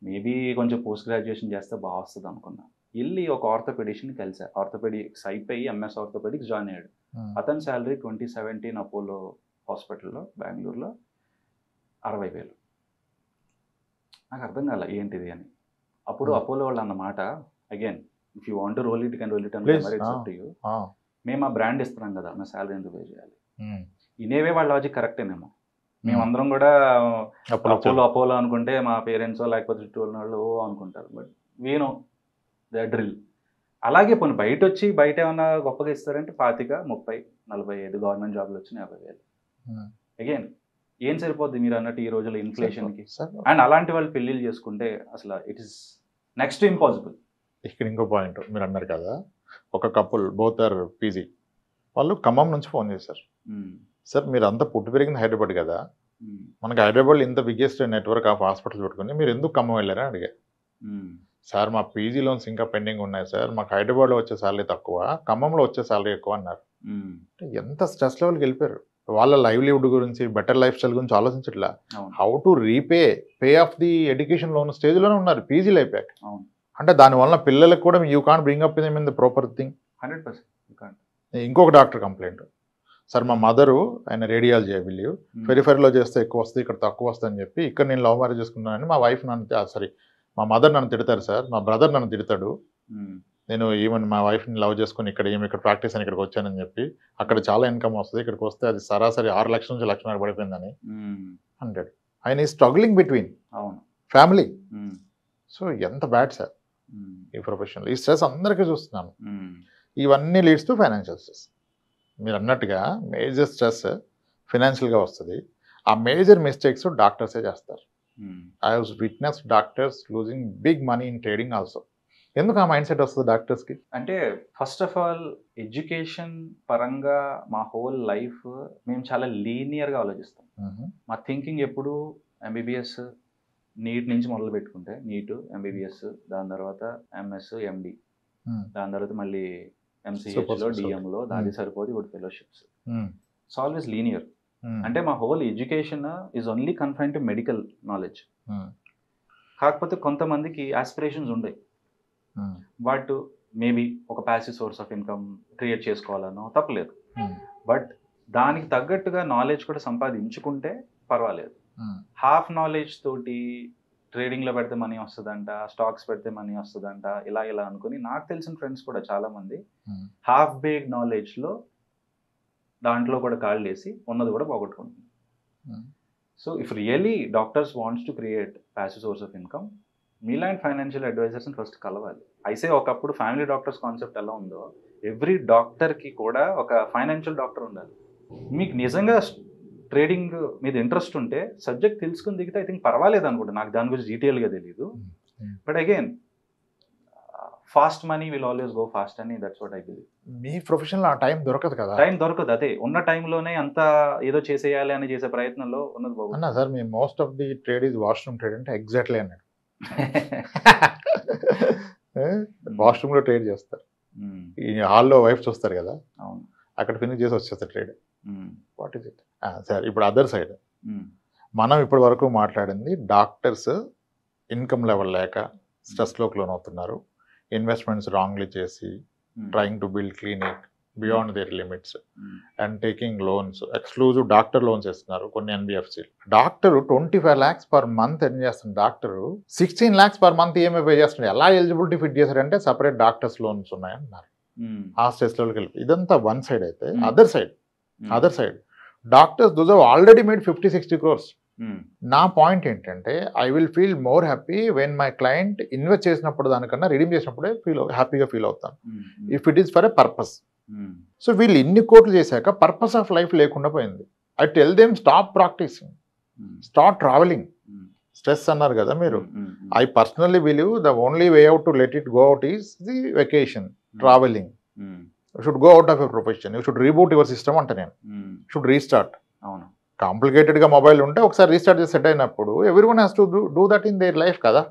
మేబీ కొంచెం పోస్ట్ గ్రాడ్యుయేషన్ చేస్తే బాగా వస్తుంది అనుకున్నా. వెళ్ళి ఒక ఆర్థోపెడిషన్ కలిసా, ఆర్థోపెడిక్స్ అయిపోయి ఎంఎస్ ఆర్థోపెడిక్స్ జాయిన్ అయ్యాడు. అతని శాలరీ 2017 అపోలో హాస్పిటల్లో బెంగళూరులో 60,000. నాకు అర్థం కాల ఏంటిది అని. అప్పుడు అపోలో వాళ్ళు అన్నమాట, again if you want to roll it can roll it and it's up to you. మేము ఆ బ్రాండ్ ఇస్తున్నాం కదా, మా శాలరీ ఎందుకు పే చేయాలి? ఇనేవే వాళ్ళ లాజిక్ కరెక్టేనేమో. మేమందరం కూడా అపోలో అనుకుంటే మా పేరెంట్స్ లేకపోతే చుట్టూ ఉన్న వాళ్ళు అనుకుంటారు. But వీనో the drill. అలాగే పోనీ బయట వచ్చి బయట ఏమన్నా గొప్పగా ఇస్తారంటే 25, 30, 45 గవర్నమెంట్ జాబ్లు వచ్చిన 50,000. అగైన్ ఏం సరిపోద్ది మీరు అన్నట్టు ఈ రోజుల్లో ఇన్ఫ్లేషన్కి? అండ్ అలాంటి వాళ్ళు పెళ్ళిళ్ళు చేసుకుంటే అసలు ఇట్ ఈస్ నెక్స్ట్ ఇంపాసిబుల్. ఇక్కడ ఇంకో పాయింట్ మీరు అన్నారు కదా, ఒక కపుల్ బోత్ ఆర్ పీజీ, వాళ్ళు ఖమ్మం నుంచి ఫోన్ చేశారు, ఉమ్, సార్ మీరు అంతా పుట్టి పెరిగింది హైదరాబాద్ కదా, ఉమ్, మనకి హైదరాబాద్లో ఇంత బిగ్గెస్ట్ నెట్వర్క్ ఆఫ్ హాస్పిటల్స్ పెట్టుకుని మీరు ఎందుకు ఖమ్మం వెళ్ళారని అడిగా. ఉమ్, సార్ మా పీజీ లోన్స్ ఇంకా పెండింగ్ ఉన్నాయి సార్, మాకు హైదరాబాద్లో వచ్చే శాలరీ తక్కువ, ఖమ్మంలో వచ్చే శాలరీ ఎక్కువ అన్నారు. ఉమ్, అంటే ఎంత స్ట్రెస్ లెవెల్కి వెళ్ళిపోయారు. వాళ్ళ లైవ్లీహుడ్ గురించి, బెటర్ లైఫ్ స్టైల్ గురించి ఆలోచించట్లా, అవును, how to pay off the education loan స్టేజ్లోనే ఉన్నారు పీజీలు అయిపోయాక. అవును, అంటే దానివల్ల పిల్లలకు కూడా you can't bring up in the proper thing. 100%. ఇంకొక డాక్టర్ కంప్లైంట్, సార్ మా మదరు ఆయన రేడియాలజీ ఐ బిలీవ్ పెరిఫెరీలో చేస్తే ఎక్కువ వస్తుంది, ఇక్కడ తక్కువ వస్తుంది అని చెప్పి ఇక్కడ నేను లవ్ మ్యారేజ్ చేసుకున్నానని మా వైఫ్ నన్ను మా మదర్ నన్ను తిడతారు సార్, మా బ్రదర్ నన్ను తిడతాడు, నేను ఈవెన్ మా వైఫ్ని లవ్ చేసుకుని ఇక్కడ ప్రాక్టీస్ అని ఇక్కడికి వచ్చానని చెప్పి, అక్కడ చాలా ఇన్కమ్ వస్తుంది, ఇక్కడికి వస్తే అది సరాసరి 6 లక్షల నుంచి 1,00,000 పడిపోయిందని అంటాడు. ఆయన ఈ స్ట్రగ్లింగ్ బిట్వీన్ ఫ్యామిలీ. సో ఎంత బ్యాడ్ సార్ ఈ ప్రొఫెషన్లో. ఈ స్ట్రెస్ అందరికీ చూస్తున్నాను. ఇవన్నీ లీడ్స్ టు ఫైనాన్షియల్ స్ట్రెస్. మీరు అన్నట్టుగా మేజర్ స్ట్రెస్ ఫినాన్షియల్గా వస్తుంది. ఆ మేజర్ మిస్టేక్స్ డాక్టర్సే చేస్తారు. I have witness doctors losing big money in trading also. ఎందుకు ఆ మైండ్ సెట్ వస్తుంది డాక్టర్స్కి? అంటే ఫస్ట్ ఆఫ్ ఆల్ ఎడ్యుకేషన్ పరంగా మా హోల్ లైఫ్ మేము చాలా లీనియర్గా ఆలోచిస్తాం. మా థింకింగ్ ఎప్పుడు ఎంబీబీఎస్, నీట్ నుంచి మొదలు పెట్టుకుంటే నీట్, ఎంబీబీఎస్, దాని తర్వాత ఎంఎస్, ఎండి, దాని తర్వాత మళ్ళీ ఎంసీహెచ్లో, డిఎంలో, దాని సరిపోదు ఇప్పుడు ఫెలోషిప్స్. It's always linear. అంటే మా whole education is only confine to medical knowledge. కాకపోతే కొంతమందికి ఆస్పిరేషన్స్ ఉంటాయి, బట్ మేబీ ఒక passive source of income create చేసుకోవాలనో తప్పలేదు. బట్ దానికి తగ్గట్టుగా నాలెడ్జ్ కూడా సంపాదించుకుంటే పర్వాలేదు. హాఫ్ నాలెడ్జ్ తోటి ట్రేడింగ్లో పెడితే మనీ వస్తుందంట, స్టాక్స్ పెడితే మనీ వస్తుందంట, ఇలా అనుకుని నాకు తెలిసిన ఫ్రెండ్స్ కూడా చాలామంది హాఫ్ బేక్ నాలెడ్జ్లో దాంట్లో కూడా కాళ్ళు వేసి ఉన్నది కూడా పోగొట్టుకుంటుంది. So if really doctors wants to create passive source of income, మీలాంటి ఫైనాన్షియల్ అడ్వైజర్స్ని ఫస్ట్ కలవాలి. అయితే ఒకప్పుడు ఫ్యామిలీ డాక్టర్స్ కాన్సెప్ట్ ఎలా ఉందో, ఎవ్రీ డాక్టర్కి కూడా ఒక ఫైనాన్షియల్ డాక్టర్ ఉండాలి. మీకు నిజంగా ట్రేడింగ్ మీద ఇంట్రెస్ట్ ఉంటే సబ్జెక్ట్ తెలుసుకుని దిగితే ఐ థింక్ పర్వాలేదు అనుకుంటా. నాకు దాని గురించి డీటెయిల్గా తెలియదు. But again fast money will always go fast అని, దట్స్ వాట్ ఐ బిలీవ్. మీ ప్రొఫెషన్లో ఆ టైం దొరకదు కదా. టైం దొరకదు. అదే ఉన్న టైంలోనే అంతా ఏదో చేసేయాలి అని చేసే ప్రయత్నంలో ఉన్నది బాబు. అన్నా sir me most of the trade is washroom trade అంటే ఎగ్జాక్ట్లీ అన్నాడు. వాష్రూమ్లో ట్రేడ్ చేస్తారు, ఈ హాల్లో వైఫ్ చూస్తారు కదా, అవును, అక్కడ ఫినిష్ చేసి వచ్చేస్తారు trade. What is it sir? ఇప్పుడు అదర్ సైడ్ మనం ఇప్పటి వరకు మాట్లాడింది డాక్టర్స్ ఇన్కమ్ లెవెల్ లేక స్ట్రెస్లోకి లోన్ అవుతున్నారు, ఇన్వెస్ట్మెంట్స్ రాంగ్లీ చేసి trying to build clinic beyond their limits and taking loans, exclusive doctor loans ఇస్తున్నారు కొన్ని NBFC. Doctor 25 lakhs per month earn చేస్తున్న doctor 16 lakhs per month EMI pay చేస్తున్నాడు. ఎలా eligibility fit చేశారంటే సపరేట్ డాక్టర్స్ లోన్స్ ఉన్నాయన్నారు. ఆ stress లెవెల్కి వెళ్ళి ఇదంతా వన్ సైడ్ అయితే, other side doctors those have already made 50-60 crores. నా పాయింట్ ఏంటంటే I will feel more happy when my client invest చేసినప్పుడు దానికన్నా రిడీమ్ చేసినప్పుడే హ్యాపీగా ఫీల్ అవుతాను, if it is for a purpose. So వీళ్ళు ఇన్ని కోట్లు చేశాక పర్పస్ ఆఫ్ లైఫ్ లేకుండా పోయింది. I tell them stop practising, start travelling. Stress అన్నారు కదా మీరు, I personally believe the only way out to let it go out is the vacation, travelling. You should go out of your profession, you should reboot your system అంటే నేను should restart. అవును, కాంప్లికేటెడ్గా mobile ఉంటే ఒకసారి restart చేసి set అయినప్పుడు everyone has to do that in their life కదా.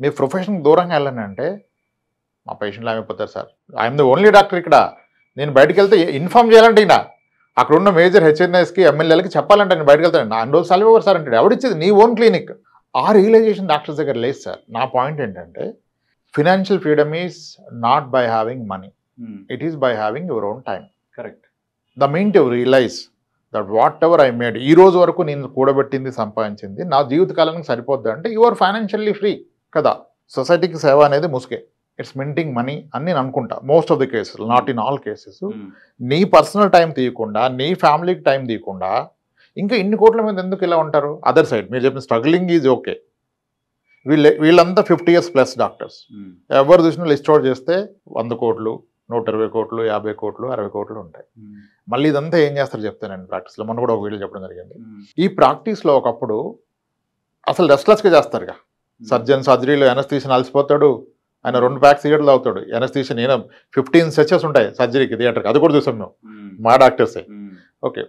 మీ ప్రొఫెషన్కి దూరంగా వెళ్ళండి అంటే మా పేషెంట్లు ఏమైపోతారు sir, I'm the only doctor ఇక్కడ, నేను బయటకు వెళ్తే ఇన్ఫార్మ్ చేయాలంటే ఈయన అక్కడ ఉన్న మేజర్ హెచ్ఎన్ఎస్కి ఎమ్మెల్యేలకి చెప్పాలంటే నేను బయటకు వెళ్తాను, నా 2 రోజులు సెలవు ఇవ్వరు సార్ అంటే ఎవడిచ్చేది? నీ ఓన్ క్లినిక్. ఆ రియలైజేషన్ డాక్టర్స్ దగ్గర లేదు సార్. నా పాయింట్ ఏంటంటే financial freedom is not by having money, it is by having your own time. Correct. The mean to realise that whatever I made, ఈ రోజు వరకు నేను కూడబెట్టింది సంపాదించింది నా జీవితకాలానికి సరిపోద్ది అంటే యు ఆర్ ఫైనాన్షియల్లీ ఫ్రీ కదా. సొసైటీకి సేవ అనేది ముసుకే, ఇట్స్ మింటింగ్ మనీ అని నేను అనుకుంటా most of the cases, not in all cases. నీ పర్సనల్ టైం తీయకుండా, నీ ఫ్యామిలీకి టైం తీయకుండా ఇంకా ఇన్ని కోట్ల మీద ఎందుకు ఇలా ఉంటారు? అదర్ సైడ్ మీరు చెప్పిన స్ట్రగ్లింగ్ ఈజ్ ఓకే. వీళ్ళంతా 50 years ప్లస్ డాక్టర్స్, ఎవరు చూసినా లిస్ట్ అవుట్ చేస్తే 100 కోట్లు, 120 కోట్లు, 50 కోట్లు, 60 కోట్లు ఉంటాయి. మళ్ళీ ఇదంతా ఏం చేస్తారు చెప్తానండి ప్రాక్టీస్లో. మొన్న కూడా ఒక వీడియో చెప్పడం జరిగింది. ఈ ప్రాక్టీస్లో ఒకప్పుడు అసలు రెస్ట్లెస్గా చేస్తారుగా, సర్జన్ సర్జరీలో ఎనస్థీసియన్ అలసిపోతాడు, ఆయన 2 ప్యాక్ సిగరెట్లు తాగుతాడు. ఎనస్థీషియన్ 15 సెషన్స్ ఉంటాయి సర్జరీకి థియేటర్కి, అది కూడా చూసాం మేము మా డాక్టర్సే. ఓకే,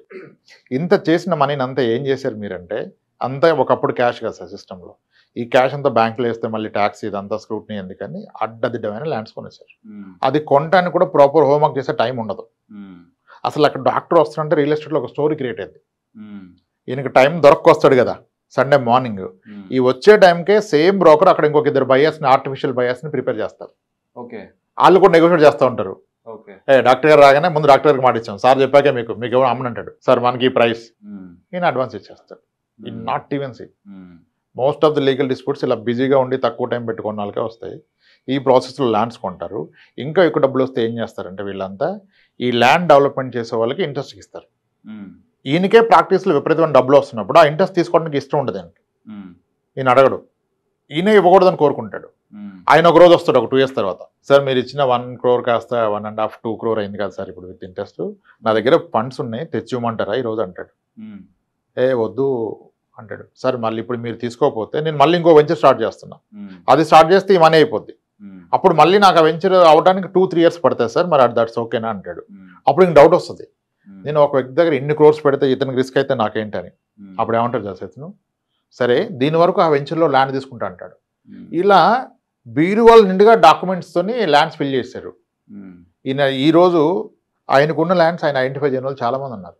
ఇంత చేసిన మనీని అంతా ఏం చేశారు మీరంటే, అంతా ఒకప్పుడు క్యాష్ కదా సార్ సిస్టంలో, ఈ క్యాష్ అంతా బ్యాంకులో వేస్తే మళ్ళీ ట్యాక్స్ ఇదంతా స్క్రూట్నీ ఎందుకని అడ్డదిడ్డమైన ల్యాండ్స్ కొనేసారు. అది కొనడానికి కూడా ప్రాపర్ హోంవర్క్ చేసే టైం ఉండదు. అసలు అక్కడ డాక్టర్ వస్తుంటే రియల్ ఎస్టేట్లో ఒక స్టోరీ క్రియేట్ అయింది. ఈయనకి టైం దొరకొస్తాడు కదా సండే మార్నింగ్, ఈ వచ్చే టైంకే సేమ్ బ్రోకర్ అక్కడ ఇంకొక 2 బయర్స్ని, ఆర్టిఫిషియల్ బయర్స్ని ప్రిపేర్ చేస్తారు. ఓకే, వాళ్ళు కూడా నెగోషియేట్ చేస్తూ ఉంటారు. డాక్టర్ గారు రాగానే ముందు డాక్టర్ గారికి మాట ఇచ్చాం, సార్ చెప్పాకే మీకు ఎవరు అమ్మనంటాడు, సార్ మనకి ఈ ప్రైస్ ఈయన అడ్వాన్స్ ఇచ్చేస్తాడు. In not even see most of the legal disputes ఇలా బిజీగా ఉండి తక్కువ టైం పెట్టుకున్న వాళ్ళకే వస్తాయి. ఈ ప్రాసెస్లో ల్యాండ్స్ కొంటారు. ఇంకా ఎక్కువ డబ్బులు వస్తే ఏం చేస్తారంటే వీళ్ళంతా ఈ ల్యాండ్ డెవలప్మెంట్ చేసే వాళ్ళకి ఇంట్రెస్ట్ ఇస్తారు. ఈయనకే ప్రాక్టీస్లో విపరీతమైన డబ్బులు వస్తున్నప్పుడు ఆ ఇంట్రెస్ట్ తీసుకోవడానికి ఇష్టం ఉండదు ఆయనకి. ఈయన అడగడు, ఈయన ఇవ్వకూడదని కోరుకుంటాడు. ఆయన ఒక రోజు వస్తాడు ఒక 2 years తర్వాత, సార్ మీరు ఇచ్చిన 1 crore కాస్త 1.5, 2 crore అయింది కదా సార్ ఇప్పుడు విత్ ఇంట్రెస్ట్, నా దగ్గర ఫండ్స్ ఉన్నాయి తెచ్చి ఇవ్వమంటారా ఈరోజు అంటాడు. వద్దు అంటాడు. సార్ మళ్ళీ ఇప్పుడు మీరు తీసుకోకపోతే నేను మళ్ళీ ఇంకో వెంచర్ స్టార్ట్ చేస్తున్నా, అది స్టార్ట్ చేస్తే ఈ మనీ అయిపోద్ది, అప్పుడు మళ్ళీ నాకు ఆ వెంచర్ అవడానికి 2-3 years పడుతుంది సార్, మరి దట్స్ ఓకేనా అంటాడు. అప్పుడు ఇంక డౌట్ వస్తుంది, నేను ఒక వ్యక్తి దగ్గర ఇన్ని క్రోర్స్ పెడితే ఇతనికి రిస్క్ అయితే నాకేంటని. అప్పుడు ఏమంటారు చేసేతను, సరే దీని వరకు ఆ వెంచర్లో ల్యాండ్ తీసుకుంటా అంటాడు. ఇలా బీరువాల్ నిండుగా డాక్యుమెంట్స్తోని ల్యాండ్స్ ఫిల్ చేశారు. ఈయన ఈరోజు ఆయనకున్న ల్యాండ్స్ ఆయన ఐడెంటిఫై చేయని వాళ్ళు చాలామంది ఉన్నారు.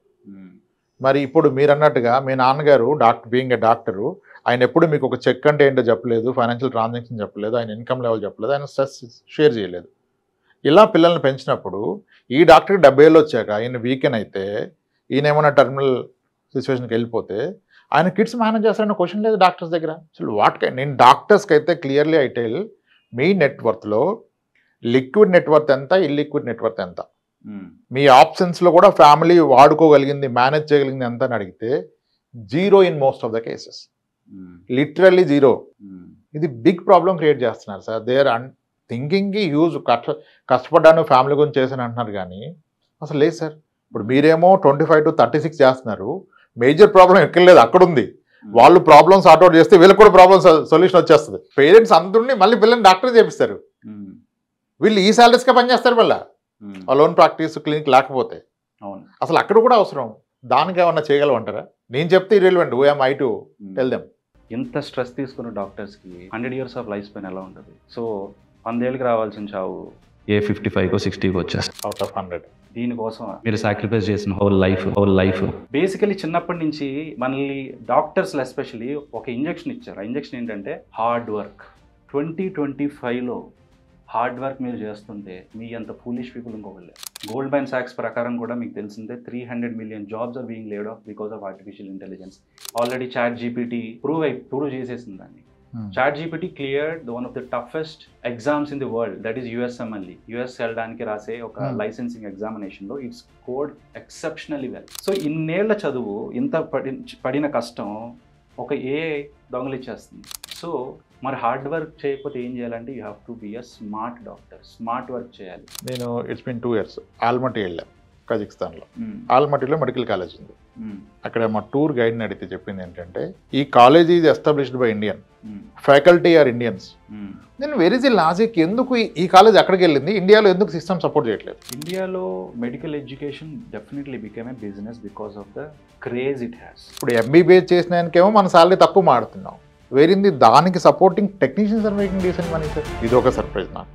మరి ఇప్పుడు మీరు అన్నట్టుగా మీ నాన్నగారు బీయింగ్ ఏ డాక్టరు, ఆయన ఎప్పుడు మీకు ఒక చెక్ అంటే ఏంటో చెప్పలేదు, ఫైనాన్షియల్ ట్రాన్సాక్షన్ చెప్పలేదు, ఆయన ఇన్కమ్ లెవెల్ చెప్పలేదు, ఆయన స్ట్రెస్ షేర్ చేయలేదు. ఇలా పిల్లల్ని పెంచినప్పుడు ఈ డాక్టర్కి 70 ఏళ్ళు వచ్చాక ఈయన వీకెన్ అయితే, ఈయన ఏమైనా టర్మినల్ సిచ్యువేషన్కి వెళ్ళిపోతే ఆయన కిడ్స్ మేనేజ్ చేస్తారన్న క్వశ్చన్ లేదు డాక్టర్స్ దగ్గర. అసలు నేను డాక్టర్స్కి అయితే క్లియర్లీ ఐ టెల్, మీ నెట్వర్త్లో లిక్విడ్ నెట్వర్త్ ఎంత, ఇల్లిక్విడ్ నెట్వర్త్ ఎంత, మీ ఆప్షన్స్లో కూడా ఫ్యామిలీ వాడుకోగలిగింది, మేనేజ్ చేయగలిగింది ఎంత అని అడిగితే 0 in most of the cases, literally 0. ఇది బిగ్ ప్రాబ్లం క్రియేట్ చేస్తున్నారు సార్. దే ఆర్ థింకింగ్కి హ్యూజ్ కష్టపడ్డాను ఫ్యామిలీ గురించి చేశాను అంటున్నారు కానీ అసలు లేదు సార్. ఇప్పుడు మీరేమో 25 to 36 చేస్తున్నారు, మేజర్ ప్రాబ్లం ఎక్కడ లేదు, అక్కడ ఉంది. వాళ్ళు ప్రాబ్లమ్ సార్ట్అవుట్ చేస్తే వీళ్ళకి కూడా ప్రాబ్లమ్ సొల్యూషన్ వచ్చేస్తుంది. పేరెంట్స్ అందరినీ మళ్ళీ పిల్లల్ని డాక్టర్ చేపిస్తారు, వీళ్ళు ఈ సాలరీస్కే పనిచేస్తారు మళ్ళీ లోన్ ప్రాక్టీస్ క్లినిక్ లేకపోతే. అసలు అక్కడ కూడా అవసరం, దానికి ఏమన్నా చేయగలమంటారా? నేను చెప్తే irrelevant, who am I to tell them. ఇంత స్ట్రెస్ తీసుకున్న డాక్టర్స్కి 100 years ఆఫ్ లైఫ్ స్పాన్ ఎలా ఉంటుంది? సో 100 ఏళ్ళకి రావాల్సిన చావు 55 or 60 వచ్చేస్తుంది అవుట్ ఆఫ్ 100. దీనికోసం మీరు సాక్రిఫైస్ చేసిన హోల్ లైఫ్ బేసికలీ చిన్నప్పటి నుంచి మనల్ని డాక్టర్స్ ఎస్పెషలీ ఒక ఇంజెక్షన్ ఇచ్చారు. ఆ ఇంజెక్షన్ ఏంటంటే హార్డ్ వర్క్. 2025లో హార్డ్ వర్క్ మీరు చేస్తుంటే మీ అంత ఫూలిష్ పీపుల్ ఇంకొకళ్ళు. గోల్డ్మ్యాన్ సాక్స్ ప్రకారం కూడా మీకు తెలిసిందే 300 million jobs are being laid off because of artificial intelligence. Already ChatGPT prove చేసేసింది దాన్ని. ChatGPT cleared one of the toughest exams in the world, that is USMLE. US వెళ్ళడానికి రాసే ఒక లైసెన్సింగ్ ఎగ్జామినేషన్లో it scored exceptionally well. So ఇన్నేళ్ల చదువు, ఇంత పడిన కష్టం ఒక AI దొంగలిచ్చేస్తుంది. సో మరి హార్డ్ వర్క్ చేయకపోతే ఏం చేయాలంటే you have to be a smart doctor. Smart work చేయాలి. నేను ఇట్స్ బిన్ 2 years ఆల్మటీ వెళ్ళాను, కజకిస్తాన్లో. ఆల్మటీలో మెడికల్ కాలేజ్ ఉంది. అక్కడ మా టూర్ గైడ్ని అడిగితే చెప్పింది ఏంటంటే, ఈ college is established by Indian, faculty are Indians. నేను వెర్ ఇస్ ది లాజిక్, ఎందుకు ఈ కాలేజ్ అక్కడికి వెళ్ళింది, ఇండియాలో ఎందుకు సిస్టమ్ సపోర్ట్ చేయట్లేదు? ఇండియాలో medical education definitely become a business because of the craze it has. ఇప్పుడు MBBS చేసినానికేమో మన సాలరీ తక్కువ మాడుతున్నాం, వేరింది దానికి supporting technicians are making decent money sir. ఇది ఒక సర్ప్రైజ్ నాకు.